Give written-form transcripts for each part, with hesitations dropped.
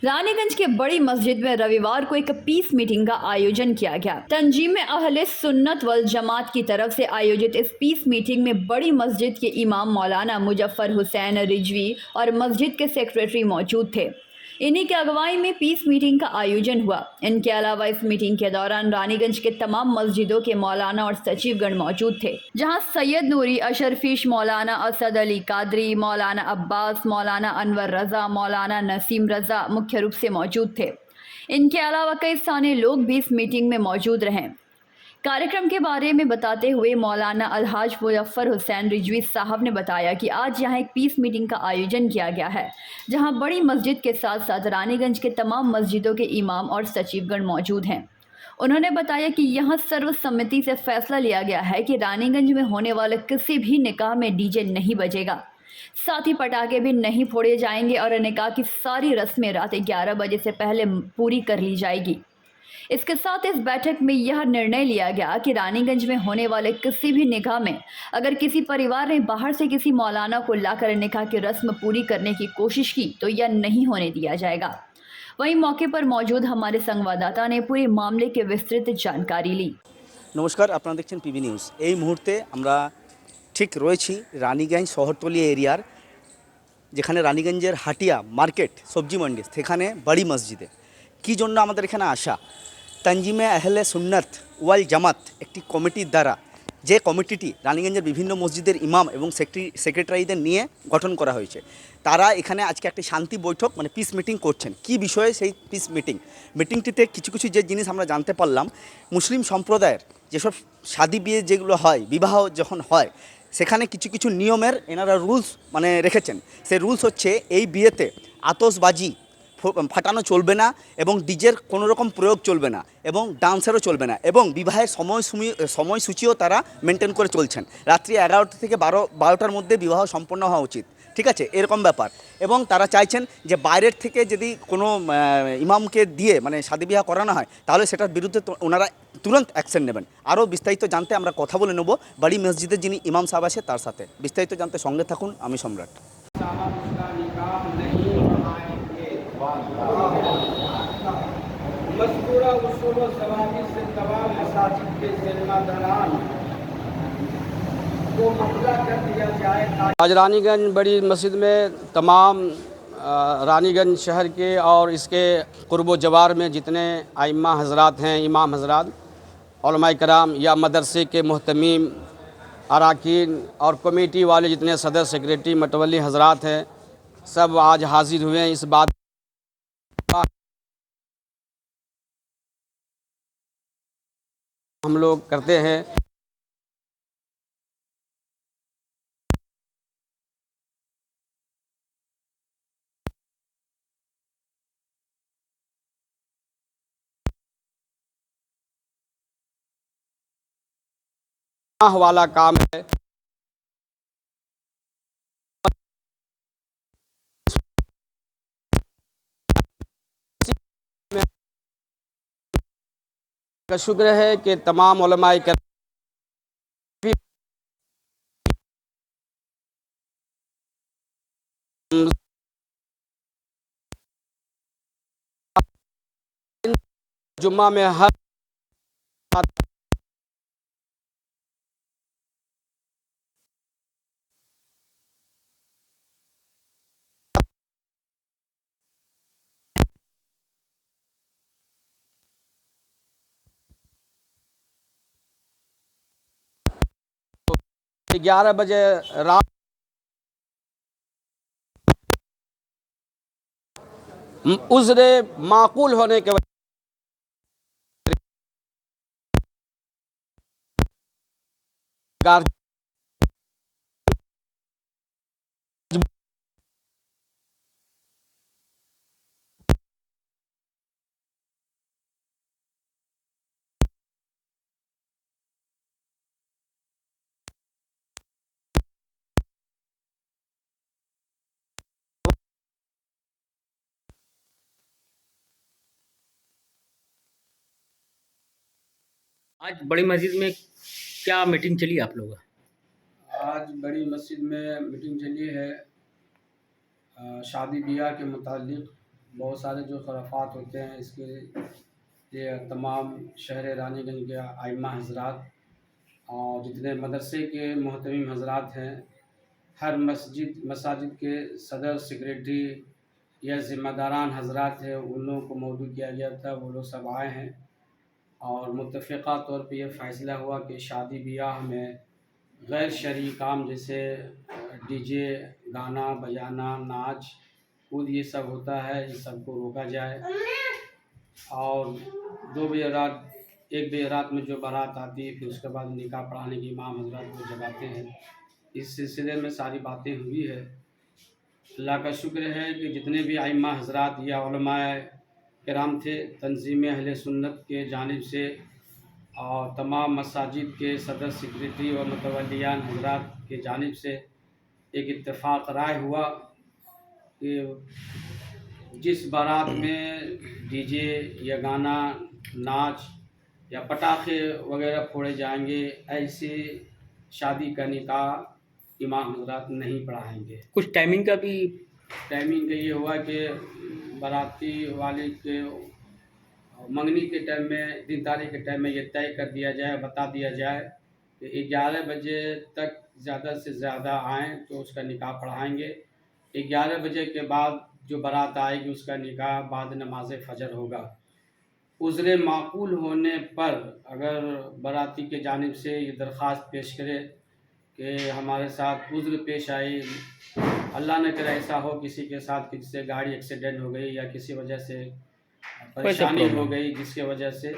रानीगंज के बड़ी मस्जिद में रविवार को एक पीस मीटिंग का आयोजन किया गया। तंजीम अहले सुन्नत वल जमात की तरफ से आयोजित इस पीस मीटिंग में बड़ी मस्जिद के इमाम मौलाना मुजफ्फर हुसैन रिजवी और मस्जिद के सेक्रेटरी मौजूद थे। इन्हीं की अगुवाई में पीस मीटिंग का आयोजन हुआ। इनके अलावा इस मीटिंग के दौरान रानीगंज के तमाम मस्जिदों के मौलाना और सचिवगण मौजूद थे, जहां सैयद नूरी अशरफिश, मौलाना असद अली कादरी, मौलाना अब्बास, मौलाना अनवर रजा, मौलाना नसीम रजा मुख्य रूप से मौजूद थे। इनके अलावा कई स्थानीय लोग भी इस मीटिंग में मौजूद रहे। कार्यक्रम के बारे में बताते हुए मौलाना अलहाज मुजफ्फर हुसैन रिजवी साहब ने बताया कि आज यहाँ एक पीस मीटिंग का आयोजन किया गया है, जहाँ बड़ी मस्जिद के साथ साथ रानीगंज के तमाम मस्जिदों के इमाम और सचिवगण मौजूद हैं। उन्होंने बताया कि यहाँ सर्वसम्मति से फैसला लिया गया है कि रानीगंज में होने वाले किसी भी निकाह में डीजे नहीं बजेगा, साथ ही पटाखे भी नहीं फोड़े जाएंगे और निकाह की सारी रस्में रात 11 बजे से पहले पूरी कर ली जाएगी। इसके साथ इस बैठक में यह निर्णय लिया गया कि रानीगंज में होने वाले किसी भी निकाह में अगर किसी परिवार ने बाहर से किसी मौलाना को लाकर निकाह की रस्म पूरी करने की कोशिश की तो यह नहीं होने दिया जाएगा। वहीं मौके पर मौजूद हमारे संवाददाता ने पूरे मामले की विस्तृत जानकारी ली। नमस्कार, आपनारा देखছেন পিবি নিউজ। এই মুহূর্তে আমরা ঠিক রয়েছি রানীগঞ্জ শহরতলি এরিয়ার, যেখানে রানীগঞ্জের হাটিয়া মার্কেট সবজি মন্ডি, সেখানে বড়ি মসজিদে কী জন্য আমাদের এখানে আসা, তঞ্জিমে আহলে সুন্নাত ওয়াল জামাত একটি কমিটির দ্বারা, যে কমিটিটি রানীগঞ্জের বিভিন্ন মসজিদের ইমাম এবং সেক্রেটারিদের নিয়ে গঠন করা হয়েছে, তারা এখানে আজকে একটি শান্তি বৈঠক মানে পিস মিটিং করছেন। কি বিষয়ে সেই পিস মিটিংটিতে কিছু কিছু যে জিনিস আমরা জানতে পারলাম, মুসলিম সম্প্রদায়ের যেসব শাদি বিয়ে যেগুলো হয়, বিবাহ যখন হয়, সেখানে কিছু কিছু নিয়মের এনারা রুলস মানে রেখেছেন। সেই রুলস হচ্ছে এই বিয়েতে আতশবাজি ফাটানো চলবে না এবং ডিজের কোনো রকম প্রয়োগ চলবে না এবং ডান্সেরও চলবে না এবং বিবাহের সময়সূচিও তারা মেনটেন করে চলছেন। রাত্রি 11টা থেকে 12টার মধ্যে বিবাহ সম্পন্ন হওয়া উচিত, ঠিক আছে, এরকম ব্যাপার। এবং তারা চাইছেন যে বাইরের থেকে যদি কোনো ইমামকে দিয়ে মানে শাদী বিবাহ করানো হয় তাহলে সেটার বিরুদ্ধে ওনারা তুরন্ত অ্যাকশন নেবেন। আরও বিস্তারিত জানতে আমরা কথা বলে নেব বাড়ি মসজিদের যিনি ইমাম সাহেব আছে তার সাথে। বিস্তারিত জানতে সঙ্গে থাকুন, আমি সম্রাট। मज़कूरा उसूल व ज़वाबित से तमाम मसाजिद के ज़िम्मेदारान को मुतला कर दिया जाए। आज रानीगंज बड़ी मस्जिद में तमाम रानीगंज शहर के और इसके क़ुर्ब जवार में जितने आइम्मा हज़रात हैं, इमाम हज़रात, उलमाए कराम या मदरसे के मुहतमीम अराकीन और कमेटी वाले जितने सदर सेक्रेटरी मतवल्ली हज़रात हैं, सब आज हाजिर हुए हैं। इस बात हम लोग करते हैं वाला काम है। का शुक्र है कि तमाम उलमाए कराम जुम्मा में हर ग्यारह बजे रात उज़्र माकूल होने के वजह आज बड़ी मस्जिद में क्या मीटिंग चली आप लोगों का? आज बड़ी मस्जिद में मीटिंग चली है शादी ब्याह के मुतालिक बहुत सारे जो खराफात होते हैं इसके लिए तमाम शहर रानीगंज के आइम्मा हजरात और जितने मदरसे के मोहतरम हजरात हैं, हर मसाजिद के सदर सेक्रेटरी या ज़िम्मेदारान हजरात हैं, उन लोगों को मौजूद किया गया था। वो लोग सब आए हैं और मुत्तफ़िक़ा तौर पे ये फ़ैसला हुआ कि शादी ब्याह में गैर शरई काम जैसे डीजे, गाना बजाना, नाच कूद ये सब होता है, इस सब को रोका जाए। और 2 बजे रात 1 बजे रात में जो बारात आती है, फिर उसके बाद निकाह पढ़ाने की इमाम हज़रात को जगाते हैं। इस सिलसिले में सारी बातें हुई है। अल्लाह का शुक्र है कि जितने भी आइम्मा हज़रात या उलमाए किराम थे, तंज़ीम अहले सुन्नत के जानिब से और तमाम मसाजिद के सदर सेक्रेटरी व मुतवल्लियान हज़रात के जानिब से एक इत्तेफाक राय हुआ कि जिस बारात में डीजे या गाना, नाच या पटाखे वगैरह फोड़े जाएंगे, ऐसे शादी का निकाह इमाम हज़रात नहीं पढ़ाएंगे। कुछ टाइमिंग का भी टाइमिंग का ये हुआ कि बाराती वाले के मंगनी के टाइम में, दिन तारीख के टाइम में ये तय कर दिया जाए, बता दिया जाए कि 11 बजे तक ज़्यादा से ज़्यादा आएँ तो उसका निकाह पढ़ाएंगे। 11 बजे के बाद जो बारात आएगी उसका निकाह बाद नमाज फ़जर होगा। उज़्र माक़ूल होने पर अगर बाराती के जानिब से ये दरख्वास्त पेश करे कि हमारे साथ उज़्र पेश आई, अल्लाह न करे ऐसा हो किसी के साथ, किसी से गाड़ी एक्सीडेंट हो गई या किसी वजह से परेशानी हो गई जिसके वजह से,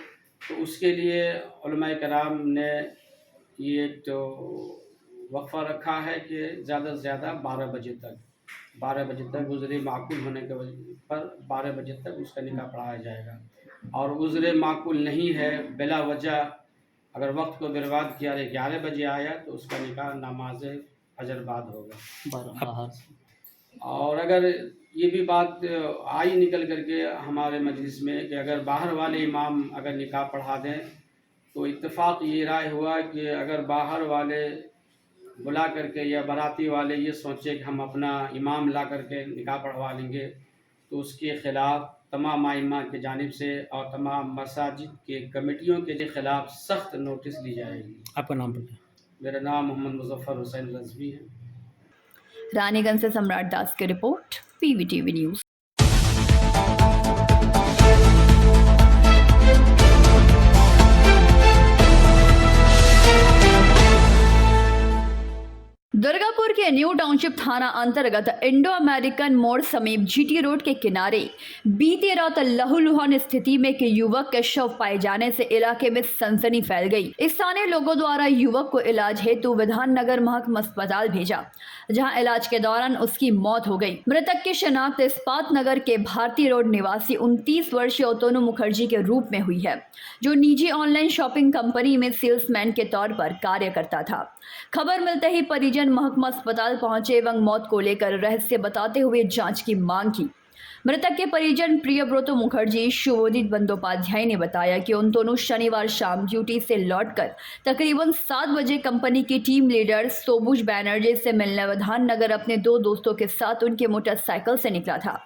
तो उसके लिए उलमाए कराम ने ये तो वक्फ़ा रखा है कि ज़्यादा से ज़्यादा 12 बजे तक उज़्र माक़ूल होने के पर 12 बजे तक उसका निकाह पढ़ाया जाएगा। और उज़्र माक़ूल नहीं है, बिला वजह अगर वक्त को बर्बाद किया, 11 बजे आया तो उसका निकाह नमाज फजर बाद होगा। और अगर ये भी बात आई निकल करके हमारे मजलिस में कि अगर बाहर वाले इमाम अगर निकाह पढ़ा दें, तो इत्तेफाक ये राय हुआ कि अगर बाहर वाले बुला करके या बाराती वाले ये सोचे कि हम अपना इमाम ला करके निकाह पढ़वा लेंगे, तो उसके ख़िलाफ़ तमाम आइम्मा की जानिब से और तमाम मसाजिद के कमेटियों के ख़िलाफ़ सख्त नोटिस दी जाएगी। आपका नाम बताएं। मेरा नाम मोहम्मद मुज़फ़्फ़र हुसैन रज़वी है। रानीगंज से सम्राट दास की रिपोर्ट, PVTV न्यूज़। दुर्गापुर के न्यू टाउनशिप थाना अंतर्गत इंडो अमेरिकन मोड़ समीप GT रोड के किनारे बीती रात लहूलुहान स्थिति में एक युवक के शव पाए जाने से इलाके में सनसनी फैल गई। स्थानीय लोगों द्वारा युवक को इलाज हेतु विधाननगर महकमा अस्पताल भेजा, जहां इलाज के दौरान उसकी मौत हो गई। मृतक की शिनाख्त इस्पात नगर के भारतीय रोड निवासी 29 वर्षीय ओतोनु मुखर्जी के रूप में हुई है, जो निजी ऑनलाइन शॉपिंग कंपनी में सेल्समैन के तौर पर कार्य करता था। खबर मिलते ही परिजन महकमा अस्पताल पहुंचे एवं मौत को लेकर रहस्य बताते हुए जांच की मांग की। मृतक के परिजन प्रियव्रत मुखर्जी शुभोदित बंदोपाध्याय ने बताया कि उन दोनों शनिवार शाम ड्यूटी से लौटकर तकरीबन 7 बजे कंपनी की टीम लीडर सोबुज बैनर्जी से मिलने विधाननगर अपने 2 दोस्तों के साथ उनके मोटरसाइकिल से निकला था।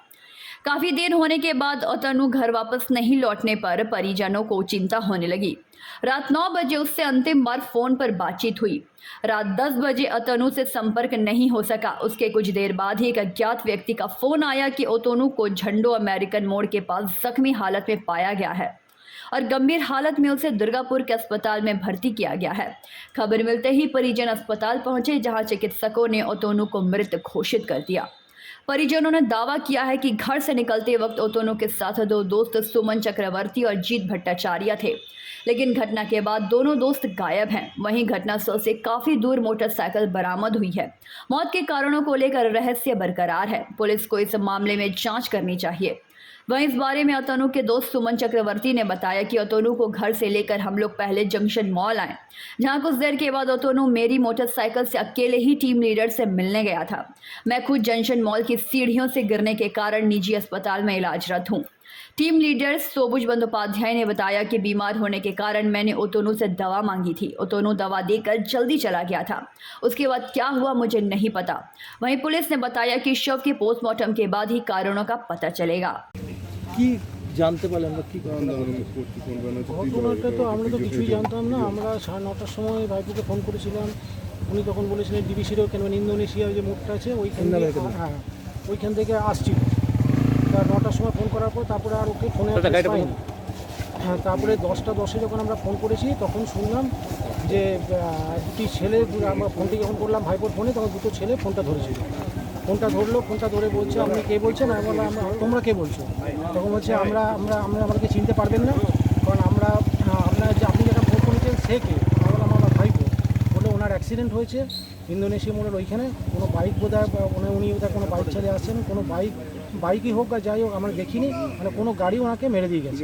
काफी देर होने के बाद ओतनु घर वापस नहीं लौटने पर परिजनों को चिंता होने लगी। रात 9 बजे उससे अंतिम बार फोन पर बातचीत हुई। रात 10 बजे ओतनु से संपर्क नहीं हो सका। उसके कुछ देर बाद ही एक अज्ञात व्यक्ति का फोन आया कि ओतनु को झंडो अमेरिकन मोड़ के पास जख्मी हालत में पाया गया है और गंभीर हालत में उसे दुर्गापुर के अस्पताल में भर्ती किया गया है। खबर मिलते ही परिजन अस्पताल पहुंचे, जहां चिकित्सकों ने ओतनु को मृत घोषित कर दिया। परिजनों ने दावा किया है कि घर से निकलते वक्त ओतनु के साथ 2 दोस्त सुमन चक्रवर्ती और जीत भट्टाचार्य थे, लेकिन घटना के बाद दोनों दोस्त गायब हैं। वहीं घटनास्थल से काफी दूर मोटरसाइकिल बरामद हुई है। मौत के कारणों को लेकर रहस्य बरकरार है। पुलिस को इस मामले में जांच करनी चाहिए। वहीं इस बारे में ओतनु के दोस्त सुमन चक्रवर्ती ने बताया कि ओतनु को घर से लेकर हम लोग पहले जंक्शन मॉल आए, जहां कुछ देर के बाद ओतनु मेरी मोटरसाइकिल से अकेले ही टीम लीडर से मिलने गया था। मैं खुद जंक्शन मॉल की सीढ़ियों से गिरने के कारण निजी अस्पताल में इलाजरत हूं। टीम लीडर सोबुज बंदोपाध्याय ने बताया कि बीमार होने के कारण मैंने ओतोनू से दवा मांगी थी। ओतोनू दवा देकर जल्दी चला गया था। उसके बाद क्या हुआ मुझे नहीं पता। वहीं पुलिस ने बताया कि शव के पोस्टमार्टम के बाद ही कारणों का पता चलेगा। কি জানতে পারলেন বা কি ঘটনাটা তো আমরা তো কিছুই জানতাম না। আমরা 9:30টার সময় ভাইপোকে ফোন করেছিলাম। উনি তখন বলেছিলেন ডিবিসিরও কেন ইন্দোনেশিয়ার যে মোড়টা আছে ওইখান থেকে, হ্যাঁ ওইখান থেকে আসছিল। তা 9টার সময় ফোন করার পর তারপরে আর ওকে ফোনে পাইনি। হ্যাঁ তারপরে 10:10 যখন আমরা ফোন করেছি তখন শুনলাম যে দুটি ছেলে, আমরা ফোনটি যখন করলাম ভাইপোর ফোনে তখন দুটো ছেলে ফোনটা ধরেছিল। ফোনটা ধরলো, ফোনটা ধরে বলছে আপনি কে বলছেন? আমি বললাম তোমরা কে বলছো? তখন বলছে আমরা আমাকে চিনতে পারবেন না, কারণ আপনার যে আপনি যেটা ফোন করেছেন সে কে? আমি বললাম আমার ভাইপো। বলে ওনার অ্যাক্সিডেন্ট হয়েছে ইন্দোনেশিয়া মোড়ের ওইখানে, কোনো বাইক বোধহয় উনি বোধহয় কোনো বাইক চালিয়ে আসছেন, কোনো বাইকই হোক বা যাই হোক আমরা দেখিনি, মানে কোনো গাড়ি ওনাকে মেরে দিয়ে গেছে,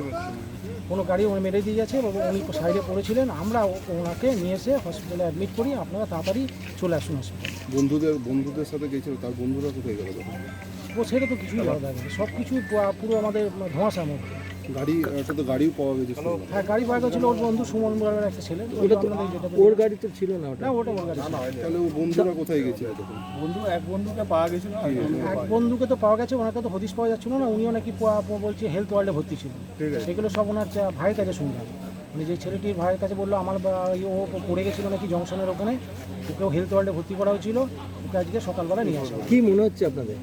কোনো গাড়ি মেরে দিয়ে গেছে। উনি সাইডে পড়েছিলেন, আমরা ওনাকে নিয়ে এসে হসপিটালে অ্যাডমিট করি। আপনারা তাড়াতাড়ি চলে আসুন হসপিটালে। বন্ধুদের সাথে গেছিল, তার বন্ধুরা কোথায় গেল? ও সেটা তো কিছুই জানা যাবে না, সব কিছুই পুরো আমাদের ধোঁয়াশার মধ্যে। গাড়িও পাওয়া গেছে। হ্যাঁ গাড়ি পাওয়া গেছিল, ওর বন্ধু সুমন বলার একটা ছেলে। ওর গাড়ি তো ছিল না, না ওটা ওর গাড়ি ছিল। তাহলে ও বন্ধুরা কোথায় গেছে? এক বন্ধুকে তো পাওয়া গেছে, ওনাকে তো হদিশ পাওয়া যাচ্ছিল না। উনিও নাকি বলছে হেলথ ওয়ার্ল্ডে ভর্তি ছিল। এগুলো সব ওনার ভাইয়ের কাছে শুনলাম। মানে যে ছেলেটির ভাইয়ের কাছে বললো আমার ও পড়ে গেছিলো নাকি জংশনের ওখানে, ওকেও হেলথ ওয়ার্ল্ডে ভর্তি করা হয়েছিল। ওকে আজকে সকালবেলা নিয়ে আসা। কি মনে হচ্ছে আপনাদের?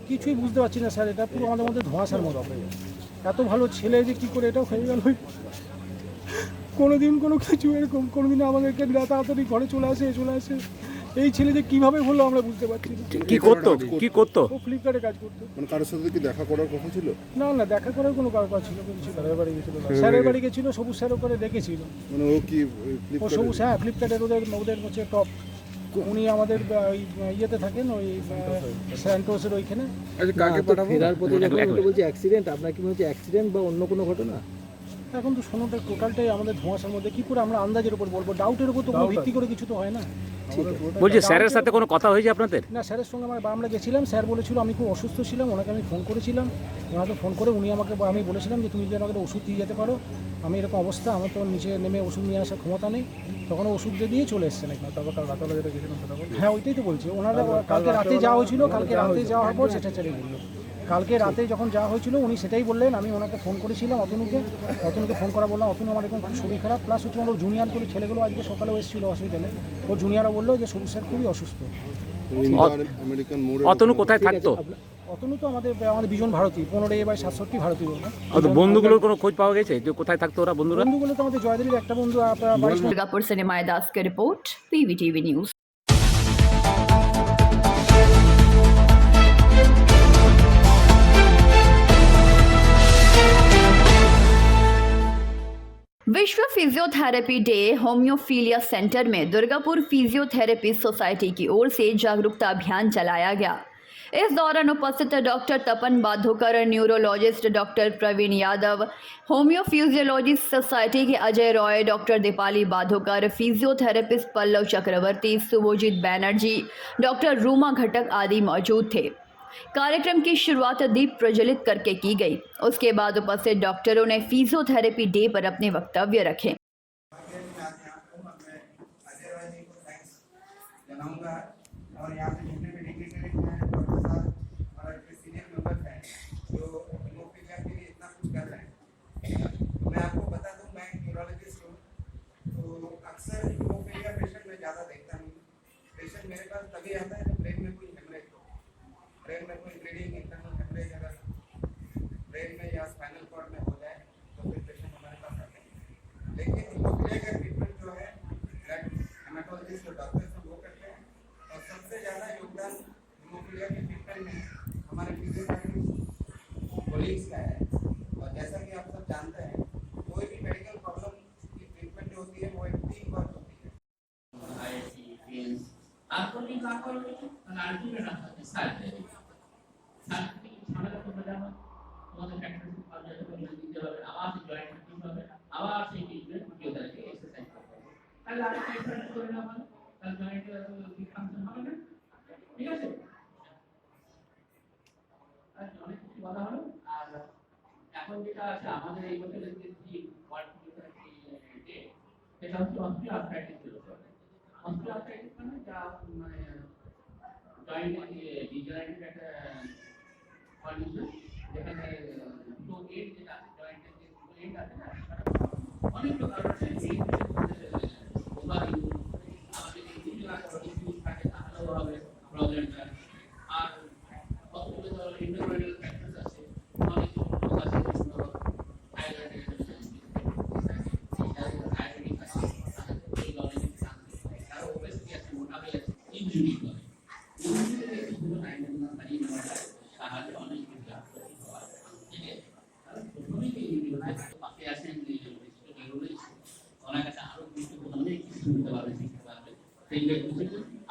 কিছুই বুঝতে পারছি না স্যার, এটা পুরো আমাদের মধ্যে ধোঁয়াশার মতো। এত ভালো ছেলে যে কী করে এটাও হয়ে গেল। কোনোদিন কোনো কিছু এরকম কোনোদিন আমাদেরকে তাড়াতাড়ি ঘরে চলে আসে। এই ছেলে যে কীভাবে হলো আমরা বুঝতে পারছি না। কি করতো? ও ফ্লিপকার্টে কাজ করতো। মানে কারোর সাথে কি দেখা করার কথা ছিল? না দেখা করার কোনো কারণ ছিল কিছু। স্যারের বাড়ি গেছিলো, স্যারের বাড়ি গেছিলো, সবুজ স্যার ওখানে ডেকেছিল। মানে ও কি ও সবুজ, হ্যাঁ ফ্লিপকার্টের ওদের হচ্ছে টপ। উনি আমাদের ইয়েতে থাকেন, ওই স্যান্টোসের ওইখানে। ফেরার পথে যখন বলছে অ্যাক্সিডেন্ট, আপনার কি মনে হচ্ছে অ্যাক্সিডেন্ট বা অন্য কোনো ঘটনা? এখন তো শোনোটা টোটালটাই আমাদের ধোঁয়াশার মধ্যে। কী করে আমরা আন্দাজের উপর বলবো? ডাউটের উপর তো কোনো ভিত্তি করে কিছু তো হয় না। বলছি স্যারের সাথে কোনো কথা হয়েছে আপনাদের? না স্যারের সঙ্গে আমরা গেছিলাম। স্যার বলেছিল, আমি খুব অসুস্থ ছিলাম, ওনাকে আমি ফোন করেছিলাম। ওনাকে ফোন করে উনি আমি বলেছিলাম যে তুমি যদি আমাকে ওষুধ দিয়ে যেতে পারো, আমি এরকম অবস্থা, আমার তো নিচে নেমে ওষুধ নিয়ে আসার ক্ষমতা নেই। তখন ওষুধ দিয়ে চলে এসছে নাকি। হ্যাঁ ওইটাই তো বলছি। ওনারা কালকে রাতে যাওয়া হয়েছিল, কালকে রাতে যাওয়ার পর সেটা ছেড়ে গেল। কালকে রাতে যখন যাওয়া হয়েছিল উনি সেটাই বললেন। আমি ওনাকে ফোন করেছিলাম, অতনুকে ফোন করা বললাম অতনু আমার এখন খুব শরীর খারাপ। প্লাস হচ্ছে আমার জুনিয়র করে ছেলেগুলো আজকে সকালেও এসেছিলো হসপিটালে। ওর জুনিয়রও বললো যে সবুজ স্যার খুবই অসুস্থ। অতনু কোথায় থাকতো? অতনু তো আমাদের বিজন ভারতী 15A/67 ভারতীয়। বন্ধুগুলোর কোনো খোঁজ পাওয়া গেছে যে কোথায় থাকতো ওরা? বন্ধুগুলো তো আমাদের জয়দেবীর একটা বন্ধু। दुर्गापुर से निमाय दास की रिपोर्ट, PVTV न्यूज। विश्व फिजियोथेरेपी डे होम्योफीलिया सेंटर में दुर्गापुर फिजियोथेरेपी सोसाइटी की ओर से जागरूकता अभियान चलाया गया। इस दौरान उपस्थित doctor Tapan Badhokar, neurologist doctor Praveen Yadav, homeophysiology society के Ajay Roy, doctor Deepali Badhokar, physiotherapist Pallav Chakraborty, Subhojit Banerjee, doctor Ruma Ghatak आदि मौजूद थे। कार्यक्रम की शुरुआत दीप प्रज्वलित करके की गई। उसके बाद उपस्थित डॉक्टरों ने फिजियोथेरेपी डे पर अपने वक्तव्य रखे। और यहाँ पे जितने भी डिग्निटरीज हैं, डॉक्टर साहब और सीनियर मेंबर्स हैं जो हिमोफीलिया के लिए इतना कुछ कर रहे हैं। तो मैं आपको बता दूं, मैं न्यूरोलॉजिस्ट हूँ, तो अक्सर हिमोफीलिया पेशेंट मैं ज़्यादा देखता हूँ। पेशेंट मेरे पास तभी आता है जब ब्रेन में कोई हेमरेज हो, ब्रेन में कोई ब्लीडिंग, इंटरनल हेमरेज अगर ब्रेन में या स्पाइनल कॉर्ड में हो जाए तो फिर पेशेंट हमारे पास आते हैं। लेकिन हिमोफीलिया का ट्रीटमेंट जो है ब्लड हेमाटोलॉजिस्ट और डॉक्टर सब वो करते हैं। और सबसे ज़्यादा योगदान हिमोफीलिया के ट्रीटमेंट में हमारे फिजियोथेरेपी कोलीग्स का है। और जैसा कि आप सब जानते हैं, कोई भी मेडिकल प्रॉब्लम की ट्रीटमेंट जो होती है वो एक टीम वर्क होती है। ঠিক আছে, অনেক কিছু বলা হলো। আর এখন এখন যেটা আছে আমাদের এই বছরের যে ওয়ার্ল্ড ডে সেটা হচ্ছে অস্টিওআর্থ্রাইটিস অস্টিওআর্থ্রাইটিস মানে যা মানে জয়েন্ট ডিজয়েন্টেড একটা কন্ডিশন যেখানে দুটো এন্ড যেটা আছে জয়েন্টের যে দুটো এন্ড আছে না অনেক প্রকার আছে এই আমাদের এই দুটো ইস্যুস থাকে তাহলেও হবে প্রবলেমটা আর কতগুলো ধরো ইন্টারমেডিয়েট ফ্যাক্টরস আছে অনেক রোগ আছে যেগুলো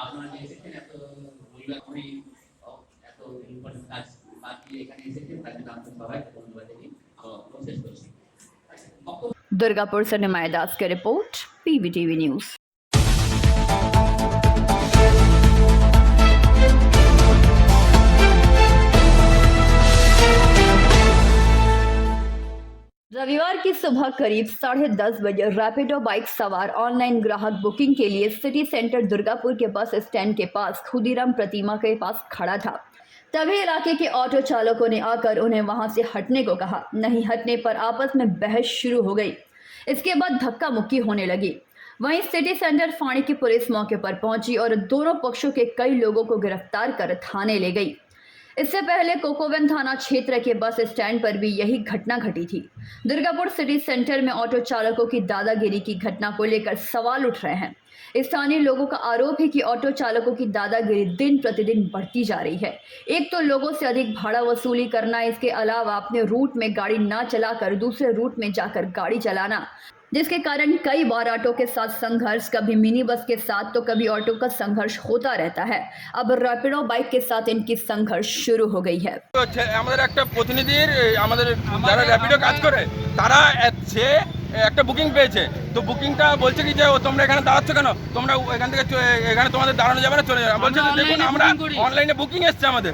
আপনারা এসেছেন এত পরিবার করে এত ইম্পর্টেন্ট কাজ বাদ দিয়ে এখানে এসেছেন তার জন্য আপনাদের সবাইকে ধন্যবাদ জানিয়ে আমার প্রসেস করছি। दुर्गापुर से निमाय दास की रिपोर्ट, PBTV न्यूज। रविवार की सुबह करीब 10:30 बजे रैपिडो बाइक सवार ऑनलाइन ग्राहक बुकिंग के लिए सिटी सेंटर दुर्गापुर के बस स्टैंड के पास खुदीराम प्रतिमा के पास खड़ा था। तभी इलाके के ऑटो चालकों ने आकर उन्हें वहां से हटने को कहा। नहीं हटने पर आपस में बहस शुरू हो गई। इसके बाद धक्का मुक्की होने लगी। वहीं सिटी सेंटर फाणी की पुलिस मौके पर पहुंची और दोनों पक्षों के कई लोगों को गिरफ्तार कर थाने ले गई। इससे पहले कोकोवन थाना क्षेत्र के बस स्टैंड पर भी यही घटना घटी थी। दुर्गापुर सिटी सेंटर में ऑटो चालकों की दादागिरी की घटना को लेकर सवाल उठ रहे हैं। स्थानीय लोगों का आरोप है कि ऑटो चालकों की दादागिरी दिन प्रतिदिन बढ़ती जा रही है। एक तो लोगों से अधिक भाड़ा वसूली करना, इसके अलावा अपने रूट में गाड़ी ना चलाकर दूसरे रूट में जाकर गाड़ी चलाना, जिसके कारण कई बार ऑटो के साथ संघर्ष, कभी मिनी बस के साथ तो कभी ऑटो का संघर्ष होता रहता है। अब रैपिडो बाइक के साथ इनकी संघर्ष शुरू हो गई है। আমাদের একটা প্রতিনিধির আমাদের যারা র্যাপিডো কাজ করে তারা সে একটা বুকিং পেয়েছে, তো বুকিংটা বলছে কি যে তোমরা এখানে দাঁড়াচ্ছ কেন, তোমরা এখান থেকে এখানে তোমাদের দাঁড়ানো যাবে না, চলে যাবে। বলছে যে দেখুন আমরা অনলাইনে বুকিং এসছে আমাদের।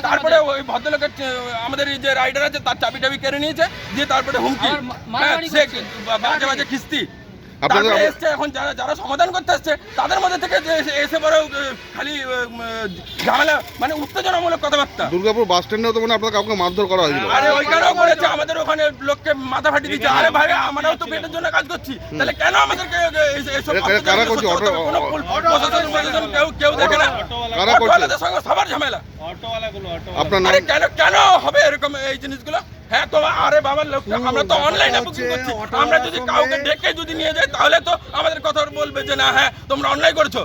তারপরে ওই ভদ্রলোকের আমাদের যে রাইডার আছে তার চাবি টাবি কেড়ে নিয়েছে, দিয়ে তারপরে হুমকি সে বাজে বাজে খিস্তি তারপরে এসছে। এখন যারা সমাধান করতে আসছে তাদের মধ্যে থেকে এসে বড় খালি ঝামেলা, মানে উত্তেজনামূলক কথাবার্তা। দুর্গাপুর বাস স্ট্যান্ডেও তো মানে আপনার কাউকে মারধর করা হয়েছিল। আরে ওইখানেও করেছে, আমাদের ওখানে লোককে মাথা ফাটিয়ে দিচ্ছে। আরে ভাই আমরাও তো পেটের জন্য কাজ করছি, তাহলে কেন আমাদেরকে এসব কারা করছে? কেউ দেখে না, অটোওয়ালাদের সঙ্গে সবার ঝামেলা। আপনার নাম? কেন কেন হবে এরকম এই জিনিসগুলো? হ্যাঁ তো আরে বাবার লোক, আমরা তো অনলাইনে বুকিং করছি। আমরা যদি কাউকে ডেকে যদি নিয়ে যাই তাহলে তো আমাদের কথা বলবে যে না হ্যাঁ তোমরা অনলাইন করছো,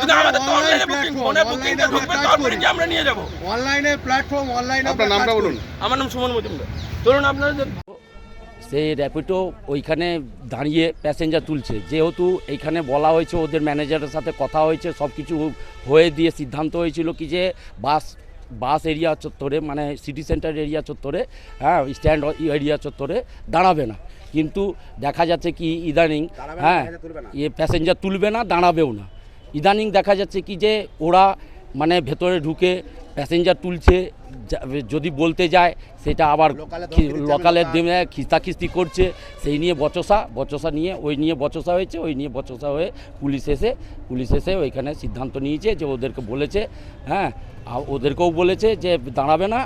কিন্তু আমাদের তো অনলাইনে বুকিং, ফোনে বুকিংটা ঢুকবে তারপরে কি আমরা নিয়ে যাবো অনলাইনে প্ল্যাটফর্ম অনলাইনে। আপনার নামটা বলুন। আমার নাম সুমন মজুমদার। ধরুন আপনারা সেই র্যাপিডো ওইখানে দাঁড়িয়ে প্যাসেঞ্জার তুলছে, যেহেতু এইখানে বলা হয়েছে ওদের ম্যানেজারের সাথে কথা হয়েছে, সব কিছু হয়ে দিয়ে সিদ্ধান্ত হয়েছিল কি যে বাস এরিয়া চত্বরে মানে সিটি সেন্টার এরিয়া চত্বরে, হ্যাঁ স্ট্যান্ড এরিয়া চত্বরে দাঁড়াবে না। কিন্তু দেখা যাচ্ছে কি ইদানিং হ্যাঁ প্যাসেঞ্জার তুলবে না, দাঁড়াবেও না। ইদানিং দেখা যাচ্ছে কি যে ওরা মানে ভেতরে ঢুকে প্যাসেঞ্জার তুলছে, যদি বলতে যায় সেটা আবার লোকালের দিনে খিস্তাখিস্তি করছে। সেই নিয়ে বচসা নিয়ে ওই নিয়ে বচসা হয়েছে। ওই নিয়ে বচসা হয়ে পুলিশ এসে ওইখানে সিদ্ধান্ত নিয়েছে যে ওদেরকে বলেছে, হ্যাঁ ওদেরকেও বলেছে যে দাঁড়াবে না,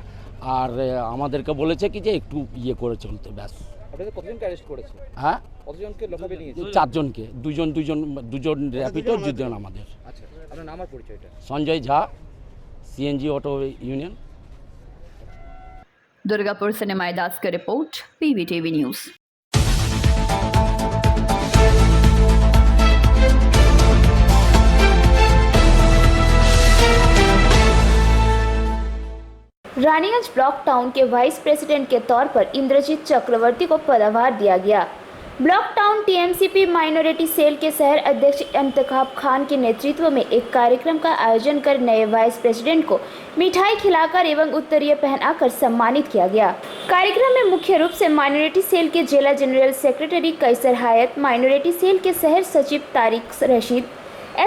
আর আমাদেরকে বলেছে কি যে একটু ইয়ে করে চলতে। ব্যাস। কতজনকে অ্যারেস্ট করেছে? হ্যাঁ কতজনকে লোকাবে নিয়েছে? 4 জনকে, দুজন র্যাপিডো, 2 জন আমাদের। আচ্ছা, আপনার নাম আর পরিচয়টা? Sanjay Jha, CNG auto union. Durgapur से निमाय दास की रिपोर्ट, PBTV news. Raniganj block town के वाइस प्रेसिडेंट के तौर पर इंद्रजीत चक्रवर्ती को पदभार दिया गया। Block town TMCP minority cell के शहर अध्यक्ष इंतखाब खान के नेतृत्व में एक कार्यक्रम का आयोजन कर नए वाइस प्रेसिडेंट को मिठाई खिलाकर एवं उत्तरीय पहनाकर सम्मानित किया गया। कार्यक्रम में मुख्य रूप से माइनॉरिटी सेल के जिला जनरल सेक्रेटरी कैसर हायत, माइनॉरिटी सेल के शहर सचिव तारिक रशीद,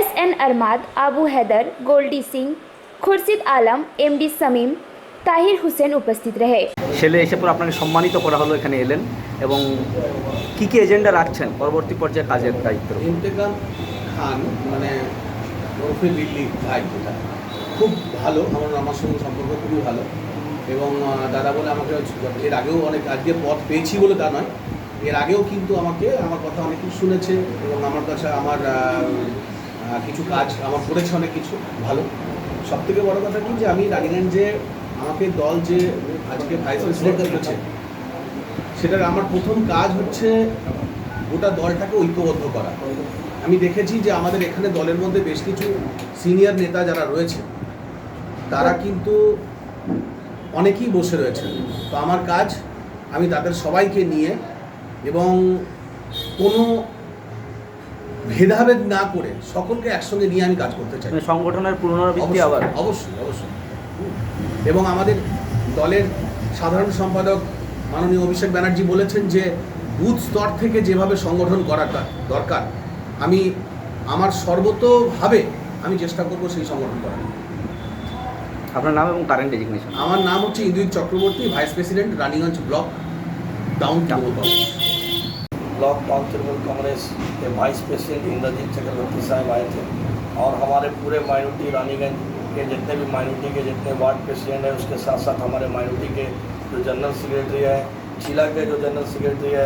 SN अरमाद, आबू हैदर, गोल्डी सिंह, खुर्शीद आलम, MD समीम, ताहिर हुसैन उपस्थित रहे। ছেলে এসে পর আপনাকে সম্মানিত করা হলো, এখানে এলেন এবং কি কি এজেন্ডা রাখছেন পরবর্তী পর্যায়ে কাজের দায়িত্ব? ইন্তেকাম খান মানে ওরফে লিলি ভাই, যেটা খুব ভালো, আমার সঙ্গে সম্পর্ক খুবই ভালো এবং দাদা বলে আমাকে এর আগেও অনেক আজকে পথ পেয়েছি বলে তা নয়, এর আগেও কিন্তু আমার কথা অনেক কিছু শুনেছে এবং আমার কাছে আমার কিছু কাজ আমার করেছে অনেক কিছু ভালো। সবথেকে বড় কথা কি যে আমি রানিগঞ্জে আমাকে দল যে আজকে ভাইস প্রেসিডেন্ট করেছে, সেটার আমার প্রথম কাজ হচ্ছে গোটা দলটাকে ঐক্যবদ্ধ করা। আমি দেখেছি যে আমাদের এখানে দলের মধ্যে বেশ কিছু সিনিয়র নেতা যারা রয়েছে তারা কিন্তু অনেকেই বসে রয়েছেন। তো আমার কাজ আমি তাদের সবাইকে নিয়ে এবং কোনো ভেদাভেদ না করে সকলকে একসঙ্গে নিয়ে আমি কাজ করতে চাই। সংগঠনের পুনরাবৃত্তি আবার অবশ্যই এবং আমাদের দলের সাধারণ সম্পাদক মাননীয় অভিষেক ব্যানার্জি বলেছেন যে বুথ স্তর থেকে যেভাবে সংগঠন করাটা দরকার, আমি আমার সর্বতোভাবে আমি চেষ্টা করব সেই সংগঠন করার। আপনার নাম এবং কারেন্ট ডেজিগনেশন? আমার নাম হচ্ছে Indrajit Chakraborty, vice president Raniganj block town Trinamool Congress. Block town Trinamool Congress के वाइस प्रेसिडेंट इंद्रजीत चक्रवर्ती साहब आए थे और हमारे पूरे माइनॉरिटी रानीगंज के जितने भी माइनॉरिटी के जितने वार्ड प्रेसिडेंट हैं, उसके साथ साथ हमारे माइनॉरिटी के जो जनरल सेक्रेटरी है, जिला के जो जनरल सेक्रेटरी है,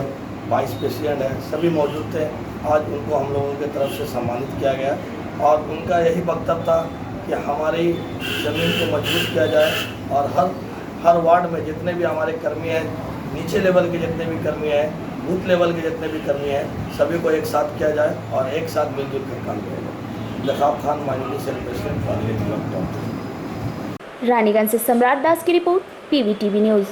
वाइस प्रेसिडेंट है, सभी मौजूद थे। आज उनको हम लोगों की तरफ से सम्मानित किया गया और उनका यही वक्तव्य था कि हमारी ज़मीन को मजबूत किया जाए और हर वार्ड में जितने भी हमारे कर्मी हैं, नीचे लेवल के जितने भी कर्मी हैं, बूथ लेवल के जितने भी कर्मी हैं, सभी को एक साथ किया जाए और एक साथ मिलजुल कर काम किया जाए। Jakab Khan, minority cell president, Raniganj से सम्राट दास की रिपोर्ट, PVTV न्यूज़।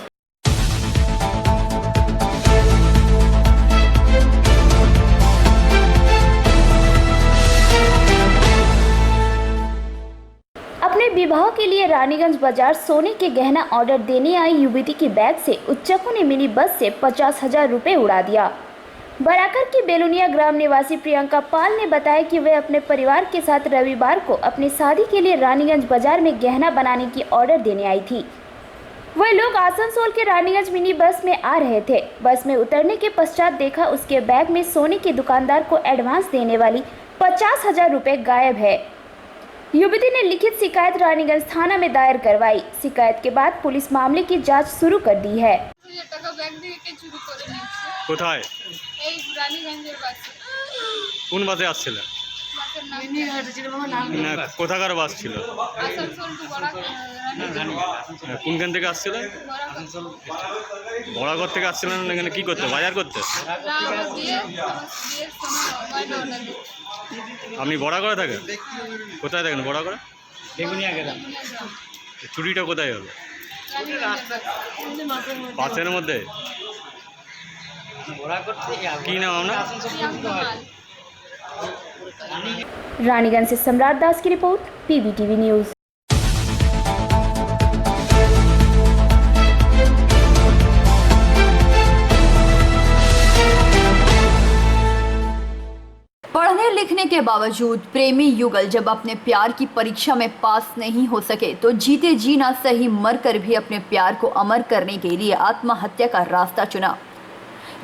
अपने विवाह के लिए रानीगंज बाजार सोने के गहना ऑर्डर देने आई युवती की बैग से उच्चकों ने मिनी बस से 50,000 रुपये उड़ा दिया। बराकर की बेलुनिया ग्राम निवासी प्रियंका पाल ने बताया कि वे अपने परिवार के साथ रविवार को अपनी शादी के लिए रानीगंज बाजार में गहना बनाने की ऑर्डर देने आई थी। वह लोग आसनसोल के रानीगंज मिनी बस में आ रहे थे। बस में उतरने के पश्चात देखा उसके बैग में सोने के दुकानदार को एडवांस देने वाली 50,000 रुपये गायब है। युवती ने लिखित शिकायत रानीगंज थाना में दायर करवाई। शिकायत के बाद पुलिस मामले की जांच शुरू कर दी है। কোথায়? কোন বাসে আসছিলেন? না, কোথাকার বাস ছিল? কোনখান থেকে আসছিলেন? বড়াগড় থেকে আসছিলেন। এখানে কি করতে? বাজার করতে? আপনি বড়াগড়ে থাকেন? কোথায় থাকেন বড়াগড়ে? চুরিটা কোথায় হলো? বাসের মধ্যে? কি নাম আপনার? रानीगंज से सम्राट दास की रिपोर्ट, PVTV न्यूज़। पढ़ने लिखने के बावजूद प्रेमी युगल जब अपने प्यार की परीक्षा में पास नहीं हो सके तो जीते जी ना सही मरकर भी अपने प्यार को अमर करने के लिए आत्महत्या का रास्ता चुना,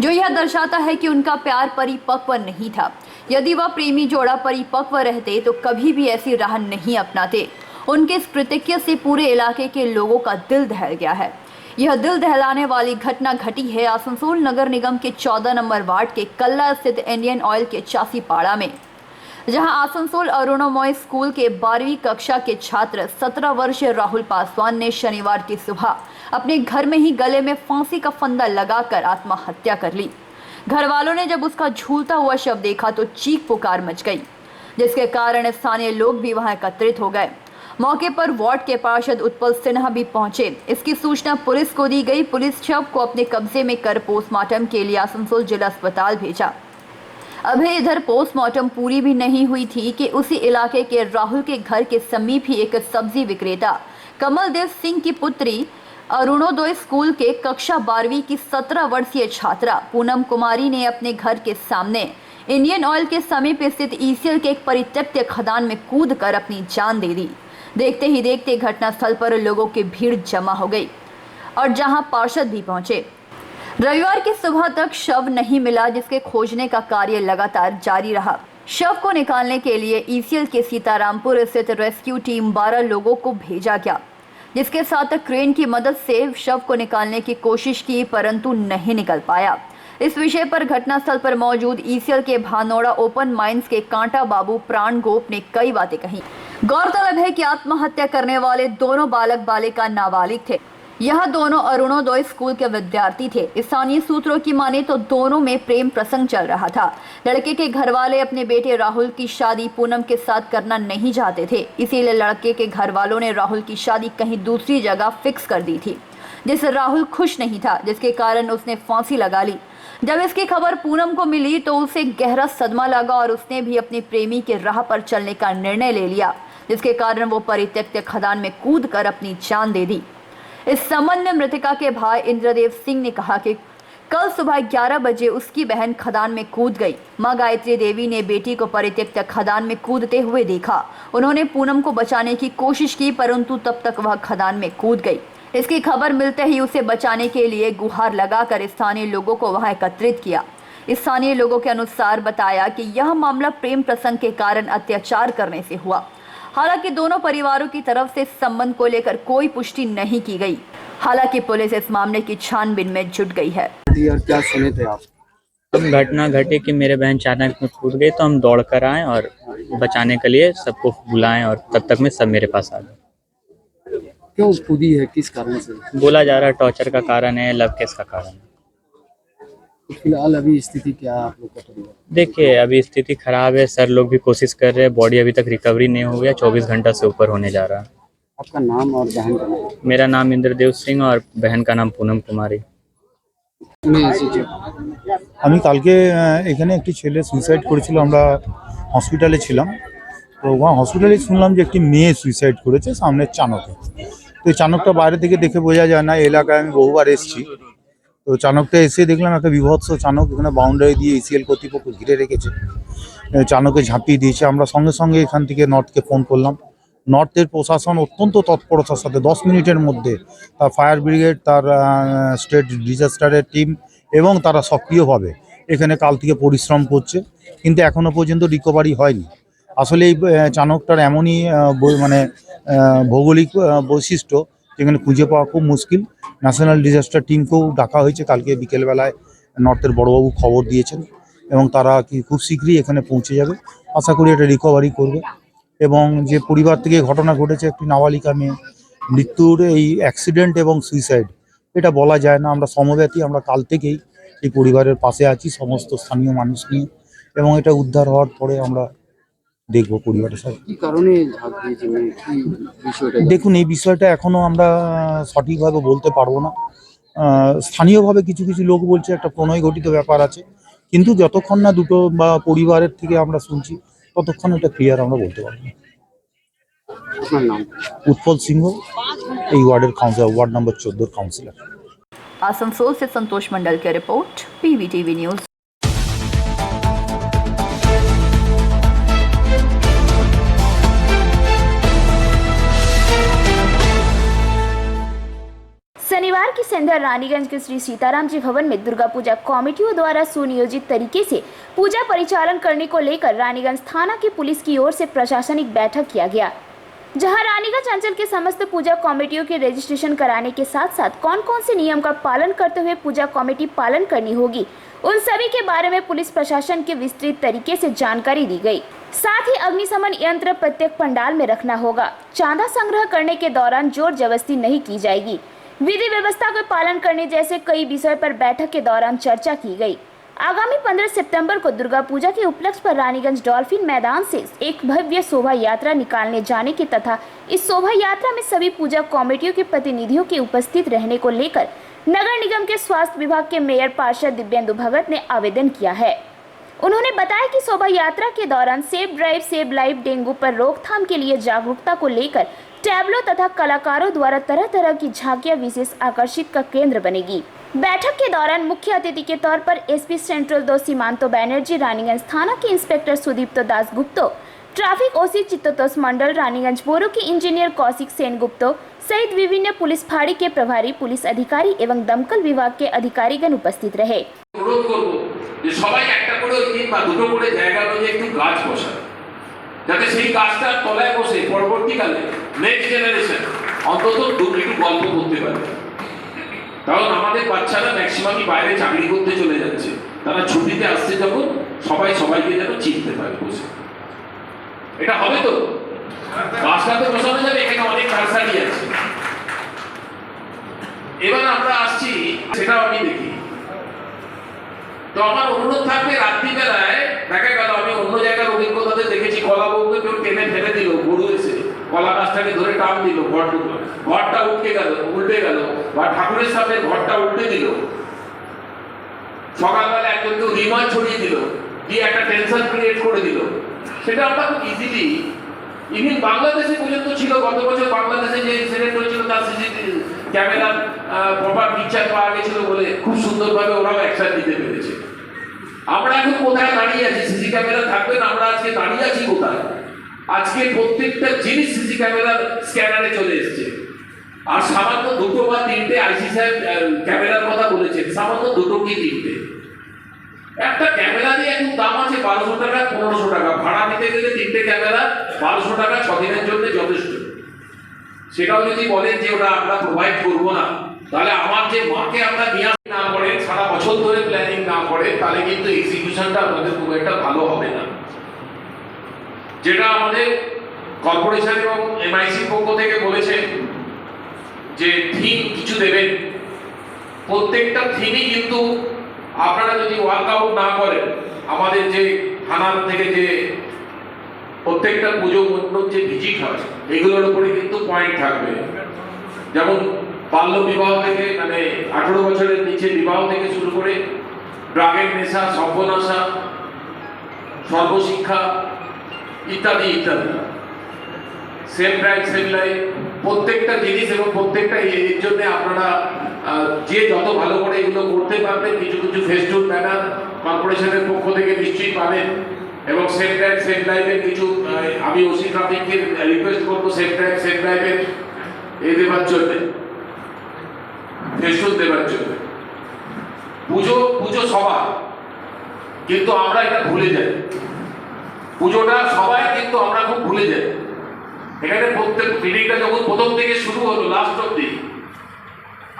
जो यह दर्शाता है कि उनका प्यार परिपक्व नहीं था। यदि वह प्रेमी जोड़ा परिपक्व रहते तो कभी भी ऐसी राह नहीं अपनाते। उनके इस कृतज्ञ से पूरे इलाके के लोगों का दिल दहल गया है। यह दिल दहलाने वाली घटना घटी है आसनसोल नगर निगम के 14 नंबर वार्ड के कल्ला स्थित इंडियन ऑयल के चासीपाड़ा में, जहां आसनसोल अरुणोमय स्कूल के 12वीं कक्षा के छात्र 17 वर्षीय राहुल पासवान ने शनिवार की सुबह अपने घर में ही गले में फांसी का फंदा लगाकर आत्महत्या कर ली। घर वालों ने जब उसका झूलता हुआ शव देखा तो चीख पुकार मच गई, जिसके कारण स्थानीय लोग भी वहां एकत्रित हो गए। मौके पर वार्ड के पार्षद उत्पल सिन्हा भी पहुंचे। इसकी सूचना पुलिस को दी गई। पुलिस शव को अपने कब्जे में कर पोस्टमार्टम के लिए आसनसोल जिला अस्पताल भेजा। अभी इधर पोस्टमार्टम पूरी भी नहीं हुई थी कि उसी इलाके के राहुल के घर के समीप ही एक सब्जी विक्रेता कमलदेव सिंह की पुत्री अरुणोदय स्कूल के कक्षा 12वीं की 17 वर्षीय छात्रा पूनम कुमारी ने अपने घर के सामने इंडियन ऑयल के समीप स्थित ईसीएल के एक परित्यक्त खदान में कूदकर अपनी जान दे दी। देखते ही देखते घटनास्थल पर लोगों की भीड़ जमा हो गई। और जहां पार्षद भी पहुंचे। रविवार की सुबह तक शव नहीं मिला, जिसके खोजने का कार्य लगातार जारी रहा। शव को निकालने के लिए ईसीएल के सीतारामपुर स्थित रेस्क्यू टीम 12 लोगों को भेजा गया, जिसके साथ क्रेन की मदद से शव को निकालने की कोशिश की, परंतु नहीं निकल पाया। इस विषय पर घटनास्थल पर मौजूद ईसीएल के भानोड़ा ओपन माइंस के कांटा बाबू प्राण गोप ने कई बातें कही। गौरतलब है कि आत्महत्या करने वाले दोनों बालक बालिका नाबालिग थे। यह दोनों अरुणोदय स्कूल के विद्यार्थी थे। स्थानीय सूत्रों की माने तो दोनों में प्रेम प्रसंग चल रहा था। लड़के के घर वाले अपने बेटे राहुल की शादी पूनम के साथ करना नहीं चाहते थे, इसीलिए लड़के के घर वालों ने राहुल की शादी कहीं दूसरी जगह फिक्स कर दी थी, जिससे राहुल खुश नहीं था, जिसके कारण उसने फांसी लगा ली। जब इसकी खबर पूनम को मिली तो उसे गहरा सदमा लगा और उसने भी अपने प्रेमी के राह पर चलने का निर्णय ले लिया, जिसके कारण वो परित्यक्त खदान में कूदकर अपनी जान दे दी। इस संबंध में मृतका के भाई इंद्रदेव सिंह ने कहा कि कल सुबह 11 बजे उसकी बहन खदान में कूद गई। मां गायत्री देवी ने बेटी को परित्यक्त खदान में कूदते हुए देखा। उन्होंने पूनम को बचाने की कोशिश की, परंतु तब तक वह खदान में कूद गई। इसकी खबर मिलते ही उसे बचाने के लिए गुहार लगाकर स्थानीय लोगों को वहां एकत्रित किया। स्थानीय लोगों के अनुसार बताया कि यह मामला प्रेम प्रसंग के कारण अत्याचार करने से हुआ। हालांकि दोनों परिवारों की तरफ से संबंध को लेकर कोई पुष्टि नहीं की गई। हालांकि पुलिस इस मामले की छानबीन में जुट गई है। क्या सुने थे आप? घटना घटी कि मेरे बहन चाणक में कूद गई, तो हम दौड़ कर आए और बचाने के लिए सबको बुलाएं, और तब तक में सब मेरे पास आ गए। क्यों कूदी है, किस कारण से? बोला जा रहा है टॉर्चर का कारण है, लव केस का कारण है। फिलहाल अभी स्थिति क्या है आप लोग का? देखिए अभी स्थिति खराब है, सर लोग भी कोशिश कर रहे हैं, बॉडी अभी तक रिकवरी नहीं हो गया, 24 घंटा से ऊपर होने जा रहा है। आपका नाम और बहन का नाम? मेरा नाम इंद्रदेव सिंह और बहन का नाम पूनम कुमारी। আমি কালকে এখানে একটি ছেলে সুইসাইড করেছিল, আমরা হসপিটালে ছিলাম। তো হসপিটালে শুনলাম যে একটি মেয়ে সুইসাইড করেছে সামনের চানকে। তো এই চানকটা বাইরে থেকে দেখে বোঝা যায় না, এলাকায় আমি বহুবার এসেছি। তো চানকটা এসে দেখলাম একটা বিভৎস চানক, এখানে বাউন্ডারি দিয়ে এসিএল কর্তৃপক্ষ ঘিরে রেখেছে, চানকে ঝাঁপিয়ে দিয়েছে। আমরা সঙ্গে সঙ্গে এখান থেকে নর্থকে ফোন করলাম। নর্থের প্রশাসন অত্যন্ত তৎপরতার সাথে 10 মিনিটের মধ্যে তার ফায়ার ব্রিগেড, তার স্টেট ডিজাস্টারের টিম এবং তারা সক্রিয়ভাবে এখানে কাল থেকে পরিশ্রম করছে, কিন্তু এখনও পর্যন্ত রিকভারি হয়নি। আসলে এই চানকটার এমনই মানে ভৌগোলিক বৈশিষ্ট্য যেখানে খুঁজে পাওয়া খুব মুশকিল। ন্যাশনাল ডিজাস্টার টিমকেও ডাকা হয়েছে, কালকে বিকেলবেলায় নর্থের বড়বাবু খবর দিয়েছেন এবং তারা কি খুব শীঘ্রই এখানে পৌঁছে যাবে। আশা করি এটা রিকভারি করবে। এবং যে পরিবার থেকে ঘটনা ঘটেছে, একটি নাবালিকা মেয়ে মৃত্যুর এই অ্যাক্সিডেন্ট এবং সুইসাইড, এটা বলা যায় না। আমরা সমব্যথী, আমরা কাল থেকেই এই পরিবারের পাশে আছি সমস্ত স্থানীয় মানুষ নিয়ে, এবং এটা উদ্ধার হওয়ার পরে আমরা দেখবো পরিবারের সাথে কি কারণে দেখুন এই বিষয়টা এখনো আমরা সঠিকভাবে বলতে পারবো না। স্থানীয়ভাবে কিছু কিছু লোক বলছে একটা প্রণয় ঘটিত ব্যাপার আছে, কিন্তু যতক্ষণ না দুটো বা পরিবারের থেকে আমরা শুনছি ততক্ষণ এটা ক্লিয়ার আমরা বলতে পারবো না। আপনার নাম? उत्पल सिंह, এই ওয়ার্ডের councillor, ward number 14 councillor. Asansol से संतोष मंडल की रिपोर्ट, PVTV न्यूज। शनिवार की संध्या रानीगंज के श्री सीताराम जी भवन में दुर्गा पूजा कमेटियों द्वारा सुनियोजित तरीके से पूजा परिचालन करने को लेकर रानीगंज थाना की पुलिस की ओर से प्रशासनिक बैठक किया गया, जहां रानीगंज अंचल के समस्त पूजा कमेटियों के रजिस्ट्रेशन कराने के साथ साथ कौन कौन से नियम का पालन करते हुए पूजा कमेटी पालन करनी होगी, उन सभी के बारे में पुलिस प्रशासन के विस्तृत तरीके से जानकारी दी गई। साथ ही अग्निशमन यंत्र प्रत्येक पंडाल में रखना होगा। चांदा संग्रह करने के दौरान जोर जबरदस्ती नहीं की जाएगी। विधि व्यवस्था का पालन करने जैसे कई विषय पर बैठक के दौरान चर्चा की गई। आगामी 15 सितंबर को दुर्गा पूजा के उपलक्ष्य पर रानीगंज डॉल्फिन मैदान से एक भव्य शोभा यात्रा निकालने जाने की तथा इस शोभा यात्रा में सभी पूजा कमेटियों के प्रतिनिधियों के उपस्थित रहने को लेकर नगर निगम के स्वास्थ्य विभाग के मेयर पार्षद दिव्येंदु भगत ने आवेदन किया है। उन्होंने बताया कि शोभा यात्रा के दौरान save drive save live dengue पर रोकथाम के लिए जागरूकता को लेकर टैबलो तथा कलाकारों द्वारा तरह तरह की झांकियां विशेष आकर्षित का केंद्र बनेगी। बैठक के दौरान मुख्य अतिथि के तौर पर एसपी सेंट्रल 2 सीमांतो बैनर्जी, रानीगंज थाना के इंस्पेक्टर सुदीप्तो दास गुप्तो, ट्रैफिक ओसी चित्तोष मंडल, रानीगंज बोरो के इंजीनियर कौशिक सेन गुप्तो, सहित विभिन्न पुलिस फाड़ी के प्रभारी पुलिस अधिकारी एवं दमकल विभाग के अधिकारीगण उपस्थित रहे। অনুরোধ করব যে সবাই একটা করে তিন বা দুটো করে জায়গা নিয়ে একটু গাছ বসান, যাতে সেই গাছটার তলায় বসে পরবর্তীকালে নেক্সট জেনারেশন অন্তত একটু গল্প করতে পারে। কারণ আমাদের বাচ্চারা ম্যাক্সিমামই বাইরে চাকরি করতে চলে যাচ্ছে, তারা ছুটিতে আসছে যখন সবাই সবাইকে যেন চিনতে পারে বসে। এটা হবে তো? গাছটা তো বসানো যাবে, এখানে অনেক নার্সারি আছে। এবার আমরা আসছি, সেটাও আমি দেখি। তো আমার অনুরোধ থাকবে, রাত্রিবেলায় দেখা গেল আমি অন্য জায়গার অভিজ্ঞতাতে দেখেছি, কলা বউকে কেউ টেনে ফেলে দিল, গরু এসে কলা গাছটাকে ধরে টান দিল, ঘরটা উল্টে গেল, বা ঠাকুরের সামনে ঘরটা উল্টে দিল। সকালবেলা একজন কেউ রিমান্ড ছড়িয়ে দিল, দিয়ে একটা টেনশন ক্রিয়েট করে দিল। সেটা আমরা খুব ইজিলি, ইভেন বাংলাদেশে পর্যন্ত ছিল, গত বছর বাংলাদেশে যে ইনসিডেন্ট হয়েছিল তার সিসিটিভি ক্যামেরার প্রপার পিকচার পাওয়া গেছিল বলে খুব সুন্দরভাবে ওরাও অ্যাকশন নিতে পেরেছে। আমরা এখন কোথায় দাঁড়িয়ে আছি? সিসি ক্যামেরা থাকবে না, আমরা আজকে দাঁড়িয়ে আছি কোথায়? আজকে প্রত্যেকটা জিনিস সিসি ক্যামেরার স্ক্যানারে চলে এসছে। আর সামান্য দুটো বা তিনটে, আইসি সাহেব ক্যামেরার কথা বলেছেন, সামান্য দুটো কি তিনটে। একটা ক্যামেরা দিয়ে এখন দাম আছে 1200 টাকা 1500 টাকা, ভাড়া নিতে গেলে তিনটে ক্যামেরা 1200 টাকা 6 দিনের জন্য যথেষ্ট। সেটাও যদি বলেন যে ওটা আমরা প্রোভাইড করবো না, তাহলে আমার যে মাকে আমরা নিয়ে না করে সারা বছর ধরে প্ল্যানিং না করে, তাহলে কিন্তু এক্সিকিউশনটা আমাদের খুব একটা ভালো হবে না। যেটা আমাদের কর্পোরেশন এবং এমআইসির পক্ষ থেকে বলেছে যে থিম কিছু দেবেন, প্রত্যেকটা থিমই কিন্তু আপনারা যদি ওয়ার্কআউট না করেন, আমাদের যে থানার থেকে যে প্রত্যেকটা পুজো মণ্ডপ যে ভিজিট হয়, এগুলোর উপরে কিন্তু পয়েন্ট থাকবে। যেমন বাল্য বিবাহ থেকে, মানে 18 বছরের নিচে বিবাহ থেকে শুরু করে ড্রাগের নেশা, সর্বনাশা, সর্বশিক্ষা ইত্যাদি ইত্যাদি, সেফ ড্রাইভ সেফ লাইফ, প্রত্যেকটা জিনিস এবং প্রত্যেকটা এর জন্য আপনারা যে যত ভালো করে এগুলো করতে পারবেন, কিছু কিছু ফেস্টুন ব্যানার কর্পোরেশনের পক্ষ থেকে নিশ্চয়ই পাবেন। এবং সেফ ড্রাইভ সেফ লাইফের কিছু, আমি ওসি ট্রাফিককে রিকোয়েস্ট করবো সেফ ড্রাইভ সেফ লাইফের দেবার জন্য, ফেস্টুন দেবার জন্য। পুজো সবার, কিন্তু আমরা এটা ভুলে যাই। পুজোটা সবাই, কিন্তু আমরা খুব ভুলে যাই। এখানে প্রত্যেক মিটিংটা যখন প্রথম থেকে শুরু হলো লাস্ট অব্দি,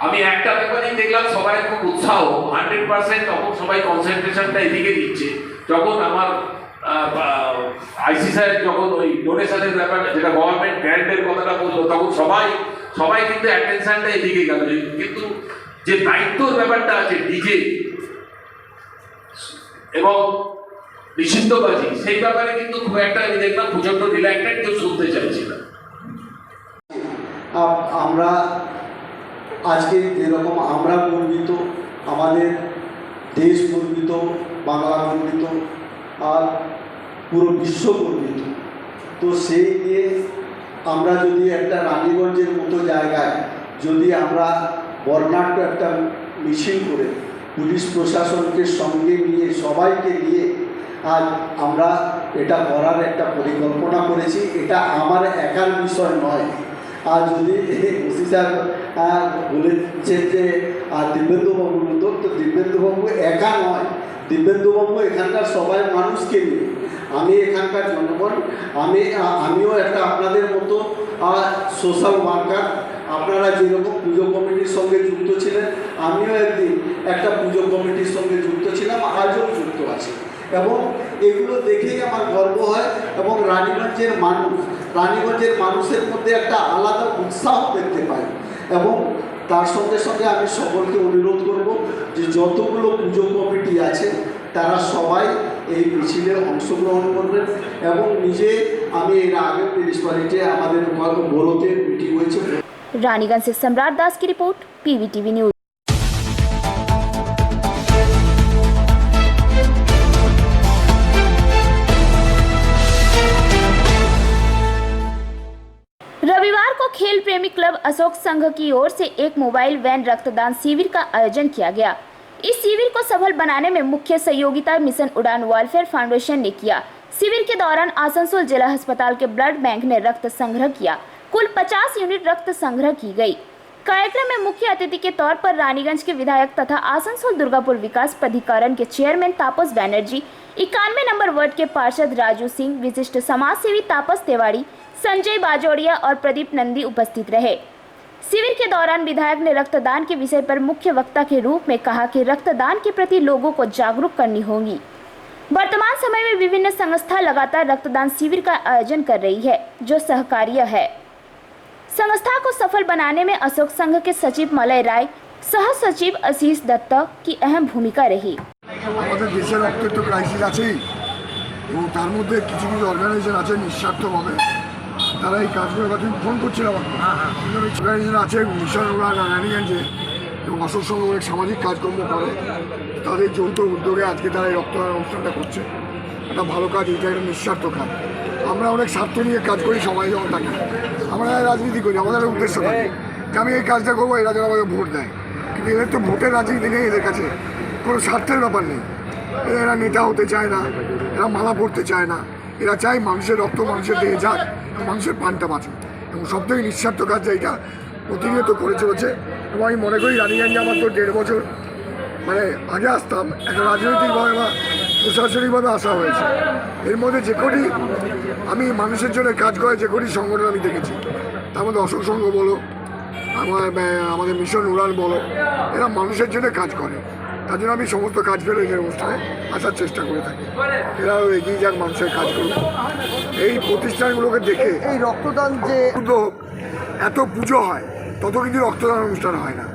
আমি একটা ব্যাপারেই দেখলাম সবাই খুব উৎসাহ, 100%। তখন সবাই কনসেন্ট্রেশনটা এদিকে দিচ্ছে, যখন আমার আইসি সাহেব যখন ওই ডোনেশনের ব্যাপারটা, যেটা গভর্নমেন্ট গ্র্যান্টের কথাটা বললো, তখন সবাই কিন্তু অ্যাটেনশনটা এদিকে গেল। কিন্তু যে দায়িত্বর ব্যাপারটা আছে, ডিজে এবং নিষিদ্ধবাজি, সেই ব্যাপারে কিন্তু খুব একটা আমি দেখলাম প্রচন্ড রিল্যাক্টেড, কেউ শুনতে চাইছি না। আমরা আজকে যেরকম আমরা গর্বিত, আমাদের দেশ গর্বিত, বাংলা গর্বিত, আর পুরো বিশ্ব গর্বিত। তো সেই নিয়ে আমরা যদি একটা রানীগঞ্জের মতো জায়গায় যদি আমরা বর্ণাঢ্য একটা মিছিল করে পুলিশ প্রশাসনকে সঙ্গে নিয়ে, সবাইকে নিয়ে আজ আমরা এটা করার একটা পরিকল্পনা করেছি। এটা আমার একার বিষয় নয়। আর যদি ওসি স্যার বলেছেন যে দিব্যেন্দুবাবুর উদ্যোগ, তো দিব্যেন্দুবাবু একা নয়, দিব্যেন্দুবাবু এখানকার সবাই মানুষকে নিয়ে, আমি এখানকার জনগণ, আমিও একটা আপনাদের মতো সোশ্যাল ওয়ার্কার। আপনারা যেরকম পুজো কমিটির সঙ্গে যুক্ত ছিলেন, আমিও একদিন একটা পুজো কমিটির সঙ্গে যুক্ত ছিলাম, আজও যুক্ত আছি। এবং এগুলো দেখেই আমার গর্ব হয়। এবং রানীগঞ্জের মানুষের মধ্যে একটা আলাদা উৎসাহ দেখতে পাই। এবং তার সঙ্গে সঙ্গে আমি সকলকে অনুরোধ করব যে যতগুলো পুজো কমিটি আছে তারা সবাই এই মিছিলে অংশগ্রহণ করবেন। এবং আমি এর আগে মিউনিসিপ্যালিটি আমাদের বড়োতে মিটিং হয়েছে। रानीगंज से सम्राट दास की रिपोर्ट, पीवीटीवी न्यूज। रविवार को खेल प्रेमी क्लब अशोक संघ की ओर से एक मोबाइल वैन रक्तदान शिविर का आयोजन किया गया। इस शिविर को सफल बनाने में मुख्य सहयोगिता मिशन उड़ान वेलफेयर फाउंडेशन ने किया। शिविर के दौरान आसनसोल जिला अस्पताल के ब्लड बैंक ने रक्त संग्रह किया। कुल 50 यूनिट रक्त संग्रह की गई। कार्यक्रम में मुख्य अतिथि के तौर पर रानीगंज के विधायक तथा आसनसोल दुर्गापुर विकास प्राधिकरण के चेयरमैन तापस बैनर्जी, 91 नंबर वार्ड के पार्षद राजू सिंह, विशिष्ट समाज सेवी तापस तिवारी, संजय बाजोड़िया और प्रदीप नंदी उपस्थित रहे। शिविर के दौरान विधायक ने रक्तदान के विषय पर मुख्य वक्ता के रूप में कहा कि रक्तदान के प्रति लोगों को जागरूक करनी होगी। वर्तमान समय में विभिन्न संस्था लगातार रक्तदान शिविर का आयोजन कर रही है, जो सहकार्य है। संस्था को सफल बनाने में अशोक संघ के सचिव मलय राय, सह सचिव आशीष दत्त की अहम भूमिका रही। আমাদের দেশে রক্তের তো ক্রাইসিস আছেই, এবং তার মধ্যে কিছু কিছু অর্গানাইজেশন আছে নিঃস্বার্থভাবে তারা এই কাজগুলো কথা ফোন করছিল আমাকে। অর্গানাইজেশন আছে মিশন ওরা রানীগঞ্জে এবং অশোক সংঘ অনেক সামাজিক কাজকর্ম করে, তাদের যৌথ উদ্যোগে আজকে তারা এই রক্তদান অনুষ্ঠানটা করছে। একটা ভালো কাজ, এটা একটা নিঃস্বার্থ কাজ। আমরা অনেক স্বার্থ নিয়ে কাজ করি, সমাজে যখন থাকি আমরা রাজনীতি করি, আমাদের উদ্দেশ্য থাকে যে আমি এই কাজটা করবো, এরা যেন আমাকে ভোট দেয়। কিন্তু এদের তো ভোটের রাজনীতি নেই, এদের কাছে কোনো স্বার্থের ব্যাপার নেই। এরা নেতা হতে চায় না, এরা মালা পড়তে চায় না, এরা চায় মানুষের রক্ত মানুষের দেহে যাক, মানুষের প্রাণটা বাঁচে। এবং সবথেকে নিঃস্বার্থ কাজ এটা প্রতিনিয়ত করে চলেছে। এবং আমি মনে করি রানীগঞ্জে আমার তো 1.5 বছর মানে আগে আসতাম, একটা রাজনৈতিকভাবে বা প্রশাসনিকভাবে আসা হয়েছে। এর মধ্যে যে কটি আমি মানুষের জন্য কাজ করে যে কটি সংগঠন আমি দেখেছি, তার মধ্যে অশোক সংঘ বলো, আমাদের মিশন উড়ান বলো, এরা মানুষের জন্য কাজ করে। তার জন্য আমি সমস্ত কাজ পেলে এই অনুষ্ঠানে আসার চেষ্টা করে থাকি। এরাও এগিয়ে যাক, মানুষের কাজ করুক। এই প্রতিষ্ঠানগুলোকে দেখে এই রক্তদান যে এত পুজো হয়, তত কিন্তু রক্তদান অনুষ্ঠান হয় না।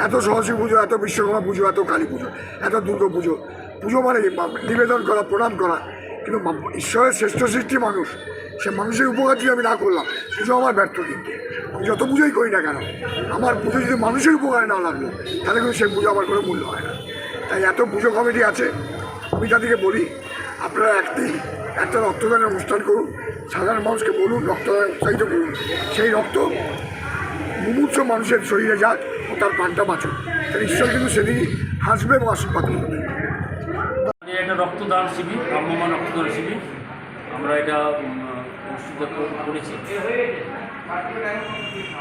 এত সরস্বতী পুজো, এত বিশ্বকর্মা পুজো, এত কালী পুজো, এত দুর্গা পুজো, পুজো মানে নিবেদন করা, প্রণাম করা। কিন্তু ঈশ্বরের শ্রেষ্ঠ সৃষ্টি মানুষ, সে মানুষের উপকার যদি আমি না করলাম, পুজো আমার ব্যর্থ। কিন্তু আমি যত পুজোই করি না কেন, আমার পুজো যদি মানুষের উপকারে না লাগলো, তাহলে কিন্তু সেই পুজো আমার কোনো মূল্য হয় না। তাই এত পুজো কমিটি আছে, আমি তাদেরকে বলি আপনারা একটা রক্তদানের অনুষ্ঠান করুন, সাধারণ মানুষকে বলুন রক্তদান উৎসাহিত করুন। সেই রক্ত মুমূর্ষ মানুষের শরীরে যাক ও তার প্রাণটা বাঁচুক। তাই ঈশ্বর কিন্তু সেদিনই হাসবে এবং আশীর্বাদ করবে। এটা রক্তদান শিবির, ভ্রাম্যমাণ রক্তদান শিবির আমরা এটা অনুষ্ঠিত করেছি।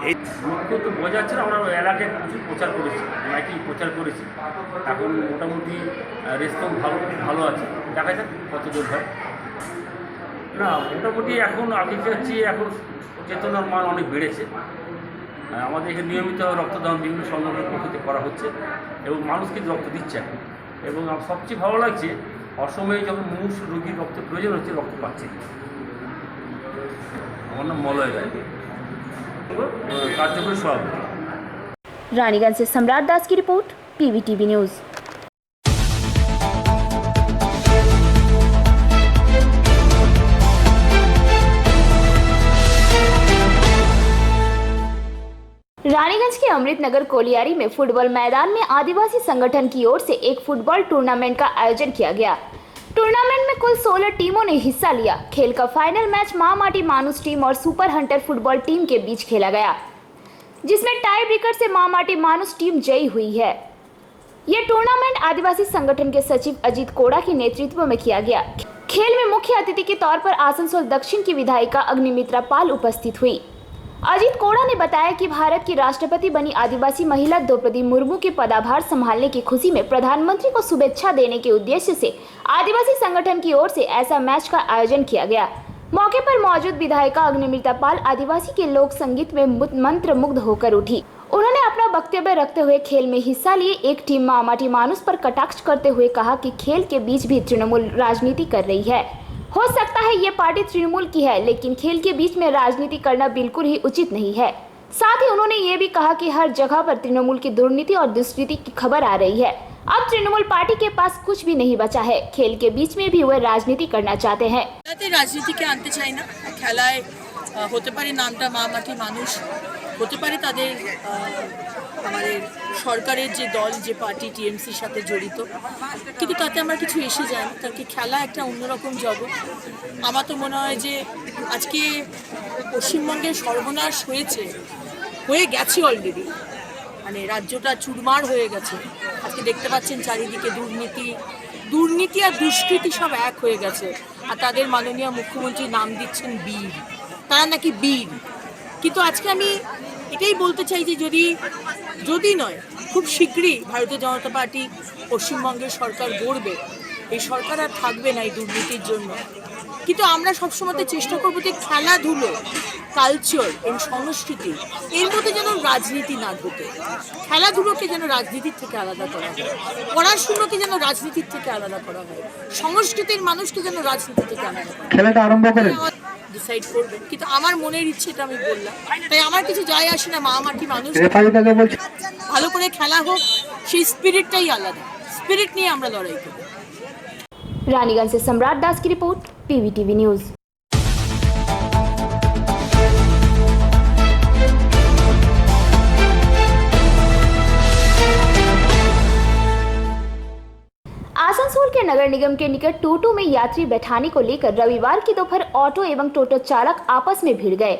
এই লক্ষ্য তো বোঝা যাচ্ছে না, আমরা এলাকায় প্রচুর প্রচার করেছি, মাইকিং প্রচার করেছি। এখন মোটামুটি রেসপন্স ভালো আছে, দেখা যাক কত দূর হয়। না মোটামুটি এখন আগেকার চেয়ে এখন চেতনার মান অনেক বেড়েছে। আমাদের এখানে নিয়মিত রক্তদান বিভিন্ন সংগঠনের পক্ষ থেকে করা হচ্ছে এবং মানুষ কিন্তু রক্ত দিচ্ছে এখন। এবং সবচেয়ে ভালো লাগছে অসময়ে যখন মুমূর্ষু রোগীর রক্তের প্রয়োজন হচ্ছে, রক্ত পাচ্ছে। আমার নাম মলয় রায়, কার্যকরী সভাপতি। रानीगंज से सम्राट दास की रिपोर्ट, PVTV न्यूज। रानीगंज के अमृतनगर कोलियारी में फुटबॉल मैदान में आदिवासी संगठन की ओर से एक फुटबॉल टूर्नामेंट का आयोजन किया गया। टूर्नामेंट में कुल 16 टीमों ने हिस्सा लिया। खेल का फाइनल मैच माँ माटी मानुस टीम और सुपर हंटर फुटबॉल टीम के बीच खेला गया, जिसमें टाई ब्रेकर से माँ माटी मानुस टीम जयी हुई है। यह टूर्नामेंट आदिवासी संगठन के सचिव अजीत कोड़ा के नेतृत्व में किया गया। खेल में मुख्य अतिथि के तौर पर आसनसोल दक्षिण की विधायिका अग्निमित्रा पाल उपस्थित हुई। अजीत कोड़ा ने बताया कि भारत की राष्ट्रपति बनी आदिवासी महिला द्रौपदी मुर्मू के पदभार संभालने की खुशी में प्रधानमंत्री को शुभेच्छा देने के उद्देश्य से आदिवासी संगठन की ओर से ऐसा मैच का आयोजन किया गया। मौके पर मौजूद विधायिका अग्निमित्रा पाल आदिवासी के लोक संगीत में मंत्र मुग्ध होकर उठी। उन्होंने अपना वक्तव्य रखते हुए खेल में हिस्सा लिए एक टीम माँ माटी मानुस पर कटाक्ष करते हुए कहा कि खेल के बीच भी तृणमूल राजनीति कर रही है। हो सकता है ये पार्टी तृणमूल की है, लेकिन खेल के बीच में राजनीति करना बिल्कुल ही उचित नहीं है। साथ ही उन्होंने ये भी कहा कि हर जगह पर तृणमूल की दुर्नीति और दुष्कृति की खबर आ रही है। अब तृणमूल पार्टी के पास कुछ भी नहीं बचा है। खेल के बीच में भी वह राजनीति करना चाहते हैं। রাজনীতিকে আনতে চাই না, খেলায় হতে পারে নামটা মা মাটি মানুষ, হতে পারে তাদের আমাদের সরকারের যে দল যে পার্টি টিএমসির সাথে জড়িত, কিন্তু তাতে আমরা কিছু এসে যাই না। তাকে খেলা একটা অন্যরকম জগৎ। আমার তো মনে হয় যে আজকে পশ্চিমবঙ্গের সর্বনাশ হয়ে গেছে অলরেডি, মানে রাজ্যটা চুরমার হয়ে গেছে। আজকে দেখতে পাচ্ছেন চারিদিকে দুর্নীতি আর দুষ্কৃতি সব এক হয়ে গেছে। আর তাদের মাননীয় মুখ্যমন্ত্রী নাম দিচ্ছেন বীর, তারা নাকি বীর। কিন্তু আজকে আমি এটাই বলতে চাই যে যদি নয় খুব শীঘ্রই ভারতীয় জনতা পার্টি পশ্চিমবঙ্গের সরকার গড়বে, এই সরকার আর থাকবে না এই দুর্নীতির জন্য। কিন্তু আমরা সবসময় চেষ্টা করবো যে খেলাধুলো, কালচার এবং সংস্কৃতি এর মধ্যে যেন রাজনীতি না ঢোকে, খেলাধুলোকে যেন রাজনীতির থেকে আলাদা করা হয়, পড়াশুনোকে যেন রাজনীতির থেকে আলাদা করা হয়, সংস্কৃতির মানুষকে যেন রাজনীতি থেকে আলাদা করা হয়। খেলাটা আরম্ভ করেন ডিসাইড করবেন, কিন্তু আমার মনের ইচ্ছেটা আমি বললাম, তাই আমার কিছু যায় আসে না। মা মাটি মানুষ, ভালো করে খেলা হোক, সেই স্পিরিটটাই আলাদা, স্পিরিট নিয়ে আমরা লড়াই করি। रानीगंज से सम्राट दास की रिपोर्ट, पीवीटीवी न्यूज। आसनसोल के नगर निगम के निकट टोटो में यात्री बैठाने को लेकर रविवार की दोपहर ऑटो एवं टोटो चालक आपस में भिड़ गए।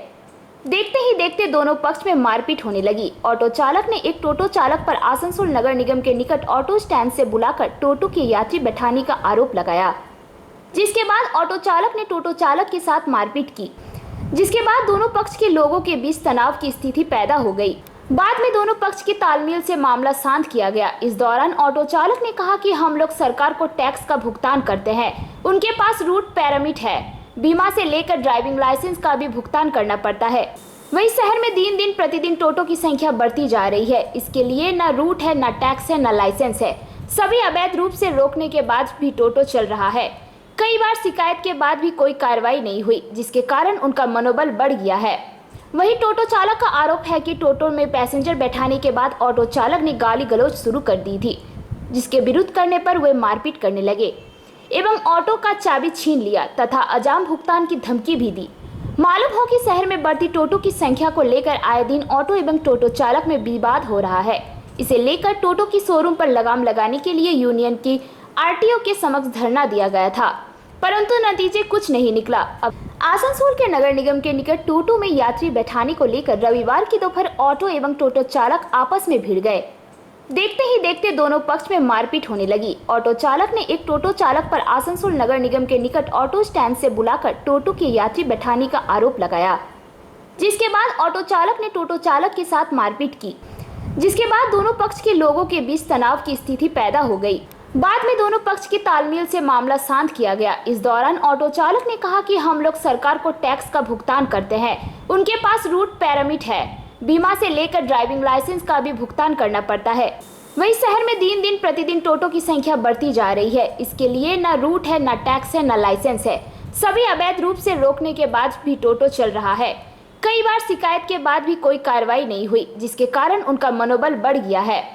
देखते ही देखते दोनों पक्ष में मारपीट होने लगी। ऑटो चालक ने एक टोटो चालक पर आसनसोल नगर निगम के निकट ऑटो स्टैंड से बुलाकर टोटो के यात्री बैठाने का आरोप लगाया, जिसके बाद ऑटो चालक ने टोटो चालक के साथ मारपीट की, जिसके बाद दोनों पक्ष के लोगों के बीच तनाव की स्थिति पैदा हो गई। बाद में दोनों पक्ष के तालमेल से मामला शांत किया गया। इस दौरान ऑटो चालक ने कहा कि हम लोग सरकार को टैक्स का भुगतान करते हैं, उनके पास रूट पैरामिट है, बीमा से लेकर ड्राइविंग लाइसेंस का भी भुगतान करना पड़ता है। वहीं शहर में दिन दिन प्रतिदिन टोटो की संख्या बढ़ती जा रही है, इसके लिए न रूट है, न टैक्स है, न लाइसेंस है। सभी अवैध रूप से रोकने के बाद भी टोटो चल रहा है। कई बार शिकायत के बाद भी कोई कार्रवाई नहीं हुई, जिसके कारण उनका मनोबल बढ़ गया है। वहीं टोटो चालक का आरोप है कि टोटो में पैसेंजर बैठाने के बाद ऑटो चालक ने गाली गलौज शुरू कर दी थी, जिसके विरुद्ध करने पर वे मारपीट करने लगे एवं ऑटो का चाबी छीन लिया तथा अजाम भुगतान की धमकी भी दी। मालूम हो कि शहर में बढ़ती टोटो की संख्या को लेकर आए दिन ऑटो एवं टोटो चालक में विवाद हो रहा है। इसे लेकर टोटो की शोरूम पर लगाम लगाने के लिए यूनियन की आरटीओ के समक्ष धरना दिया गया था, परंतु नतीजे कुछ नहीं निकला। अब आसनसोल के नगर निगम के निकट टोटो में यात्री बैठाने को लेकर रविवार की दोपहर ऑटो एवं टोटो चालक आपस में भिड़ गए। देखते ही देखते दोनों पक्ष में मारपीट होने लगी। ऑटो चालक ने एक टोटो चालक पर आसनसोल नगर निगम के निकट ऑटो स्टैंड से बुलाकर टोटो के यात्री बैठाने का आरोप लगाया, जिसके बाद ऑटो चालक ने टोटो चालक के साथ मारपीट की, जिसके बाद दोनों पक्ष के लोगों के बीच तनाव की स्थिति पैदा हो गई। बाद में दोनों पक्ष के तालमेल से मामला शांत किया गया। इस दौरान ऑटो चालक ने कहा कि हम लोग सरकार को टैक्स का भुगतान करते हैं, उनके पास रूट पैरामिट है, बीमा से लेकर ड्राइविंग लाइसेंस का भी भुगतान करना पड़ता है। वहीं शहर में दिन दिन प्रतिदिन टोटो की संख्या बढ़ती जा रही है, इसके लिए न रूट है, न टैक्स है, न लाइसेंस है। सभी अवैध रूप से रोकने के बाद भी टोटो चल रहा है। कई बार शिकायत के बाद भी कोई कार्रवाई नहीं हुई, जिसके कारण उनका मनोबल बढ़ गया है।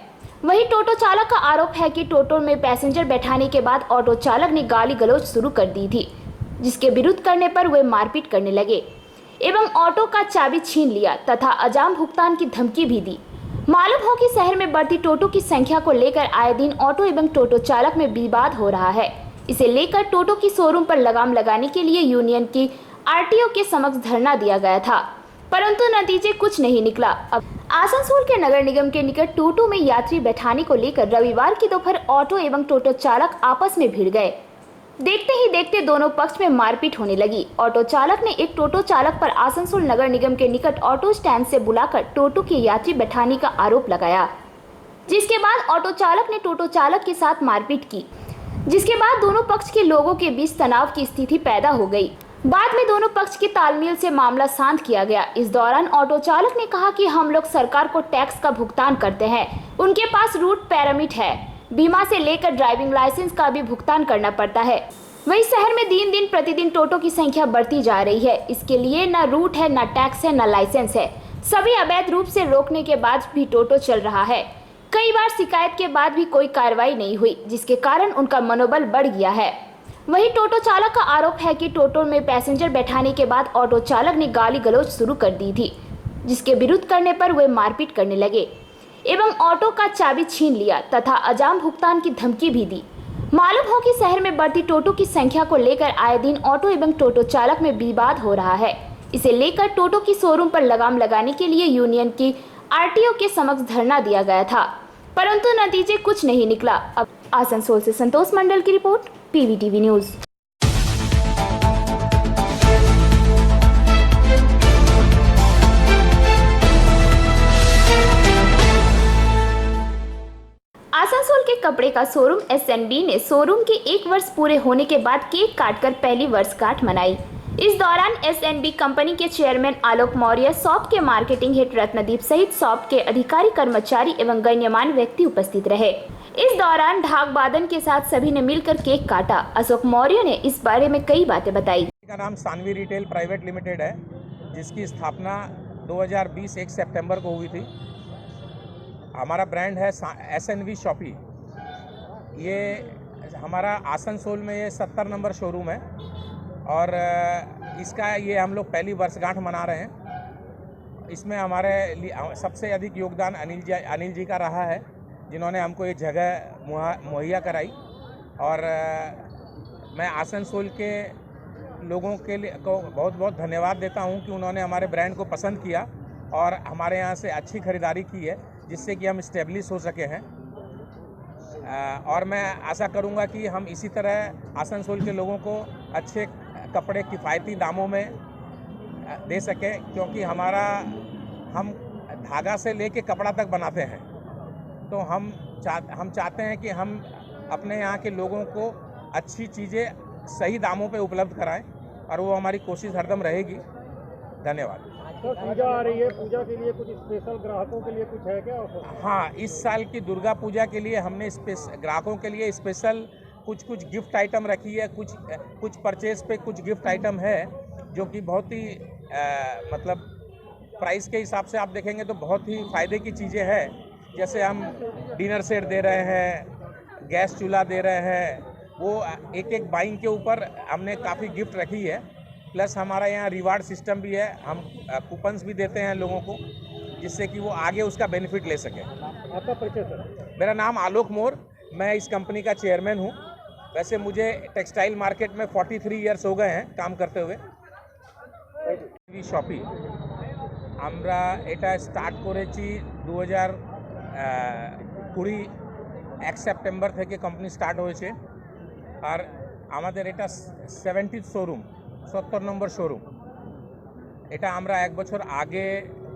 वहीं टोटो चालक का आरोप है कि टोटो में पैसेंजर बैठाने के बाद ऑटो चालक ने गाली गलौज शुरू कर दी थी, जिसके विरुद्ध करने पर वे मारपीट करने लगे एवं ऑटो का चाबी छीन लिया तथा अजाम भुगतान की धमकी भी दी। मालूम हो कि शहर में बढ़ती टोटो की संख्या को लेकर आए दिन ऑटो एवं टोटो चालक में विवाद हो रहा है। इसे लेकर टोटो की शोरूम पर लगाम लगाने के लिए यूनियन की आरटीओ के समक्ष धरना दिया गया था, परंतु नतीजे कुछ नहीं निकला। अब आसनसोल के नगर निगम के निकट टोटो में यात्री बैठाने को लेकर रविवार की दोपहर ऑटो एवं टोटो चालक आपस में भिड़ गए। देखते ही देखते दोनों पक्ष में मारपीट होने लगी। ऑटो चालक ने एक टोटो चालक पर आसनसोल नगर निगम के निकट ऑटो स्टैंड से बुलाकर टोटो के यात्री बैठाने का आरोप लगाया, जिसके बाद ऑटो चालक ने टोटो चालक के साथ मारपीट की, जिसके बाद दोनों पक्ष के लोगों के बीच तनाव की स्थिति पैदा हो गई। बाद में दोनों पक्ष के तालमेल से मामला शांत किया गया। इस दौरान ऑटो चालक ने कहा कि हम लोग सरकार को टैक्स का भुगतान करते हैं, उनके पास रूट पैरामिट है, बीमा से लेकर ड्राइविंग लाइसेंस का भी भुगतान करना पड़ता है। वहीं शहर में दिन दिन प्रतिदिन टोटो की संख्या बढ़ती जा रही है, इसके लिए न रूट है, न टैक्स है, न लाइसेंस है। सभी अवैध रूप से रोकने के बाद भी टोटो चल रहा है। कई बार शिकायत के बाद भी कोई कार्रवाई नहीं हुई, जिसके कारण उनका मनोबल बढ़ गया है। वहीं टोटो चालक का आरोप है कि टोटो में पैसेंजर बैठाने के बाद ऑटो चालक ने गाली गलौज शुरू कर दी थी, जिसके विरुद्ध करने पर वे मारपीट करने लगे एवं ऑटो का चाबी छीन लिया तथा अजाम भुगतान की धमकी भी दी। मालूम हो कि शहर में बढ़ती टोटो की संख्या को लेकर आए दिन ऑटो एवं टोटो चालक में विवाद हो रहा है। इसे लेकर टोटो की शोरूम पर लगाम लगाने के लिए यूनियन की आरटीओ के समक्ष धरना दिया गया था, परंतु नतीजे कुछ नहीं निकला। अब आसनसोल से संतोष मंडल की रिपोर्ट, पीवीटीवी न्यूज। कपड़े का शोरूम SNB ने शोरूम के 1 वर्ष पूरे होने के बाद केक काटकर पहली वर्षगांठ मनाई। इस दौरान SNB कंपनी के चेयरमैन आलोक मौर्य, शॉप के मार्केटिंग हेड रत्नदीप सहित शॉप के अधिकारी, कर्मचारी एवं गण्यमान्य व्यक्ति उपस्थित रहे। इस दौरान ढाक वादन के साथ सभी ने मिलकर केक काटा। अशोक मौर्य ने इस बारे में कई बातें बताई। का नाम सानवी रिटेल प्राइवेट लिमिटेड है, जिसकी स्थापना 2020 1 सितंबर को हुई थी। हमारा ब्रांड है SNV शॉपी। ये हमारा आसनसोल में ये 70 नंबर शोरूम है और इसका ये हम लोग पहली वर्षगांठ मना रहे हैं। इसमें हमारे सबसे अधिक योगदान अनिल जी का रहा है, जिन्होंने हमको ये जगह मुहैया कराई। और मैं आसनसोल के लोगों के लिए को बहुत बहुत धन्यवाद देता हूं कि उन्होंने हमारे ब्रांड को पसंद किया और हमारे यहाँ से अच्छी खरीदारी की है, जिससे कि हम इस्टेब्लिश हो सके हैं। और मैं आशा करूंगा कि हम इसी तरह आसनसोल के लोगों को अच्छे कपड़े किफ़ायती दामों में दे सकें, क्योंकि हम धागा से लेके कपड़ा तक बनाते हैं। तो हम चाहते हैं कि हम अपने यहाँ के लोगों को अच्छी चीज़ें सही दामों पे उपलब्ध कराएं और वो हमारी कोशिश हरदम रहेगी। धन्यवाद। तो पूजा आ रही है, पूजा के लिए कुछ स्पेशल ग्राहकों के लिए कुछ है क्या ऑफर? हाँ, इस साल की दुर्गा पूजा के लिए हमने ग्राहकों के लिए स्पेशल कुछ गिफ्ट आइटम रखी है। कुछ परचेज पे कुछ गिफ्ट आइटम है जो कि बहुत ही मतलब प्राइस के हिसाब से आप देखेंगे तो बहुत ही फ़ायदे की चीज़ें हैं। जैसे हम डिनर सेट दे रहे हैं, गैस चूल्हा दे रहे हैं, वो एक बाइंग के ऊपर हमने काफ़ी गिफ्ट रखी है। प्लस हमारा यहाँ रिवार्ड सिस्टम भी है, हम कूपन्स भी देते हैं लोगों को, जिससे कि वो आगे उसका बेनिफिट ले सकें। आपका परिचय सर? मेरा नाम आलोक मौर्य, मैं इस कंपनी का चेयरमैन हूँ। वैसे मुझे टेक्सटाइल मार्केट में 43 ईयर्स हो गए हैं काम करते हुए। शॉपी আমরা এটা স্টার্ট করেছি 2020 1 সেপ্টেম্বর থেকে কোম্পানি স্টার্ট হয়েছে। আর আমাদের এটা 70th শোরুম, 70 নম্বর শোরুম। এটা আমরা 1 বছর আগে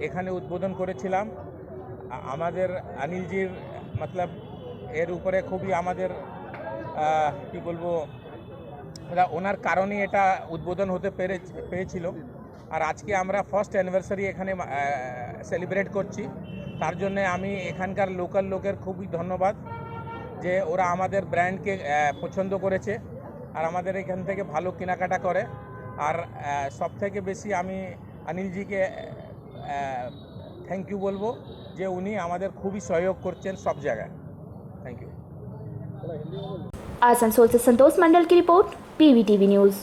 এখানে উদ্বোধন করেছিলাম। আমাদের অনিলজির मतलब এর উপরে খুবই আমাদের কি বলবো, ওনার কারণে এটা উদ্বোধন হতে পেরেছিল। আর আজকে আমরা ফার্স্ট অ্যানিভার্সারি এখানে সেলিব্রেট করছি। তার জন্য আমি এখানকার লোকাল লোকের খুবই ধন্যবাদ যে ওরা আমাদের ব্র্যান্ডকে পছন্দ করেছে আর আমাদের এখান থেকে ভালো কেনাকাটা করে। আর সবথেকে বেশি আমি অনিলজিকে থ্যাংক ইউ বলবো যে উনি আমাদের খুবই সহयोग করছেন সব জায়গায়। Thank you. आसनसोल से संतोष मंडल की रिपोर्ट, PVTV न्यूज़।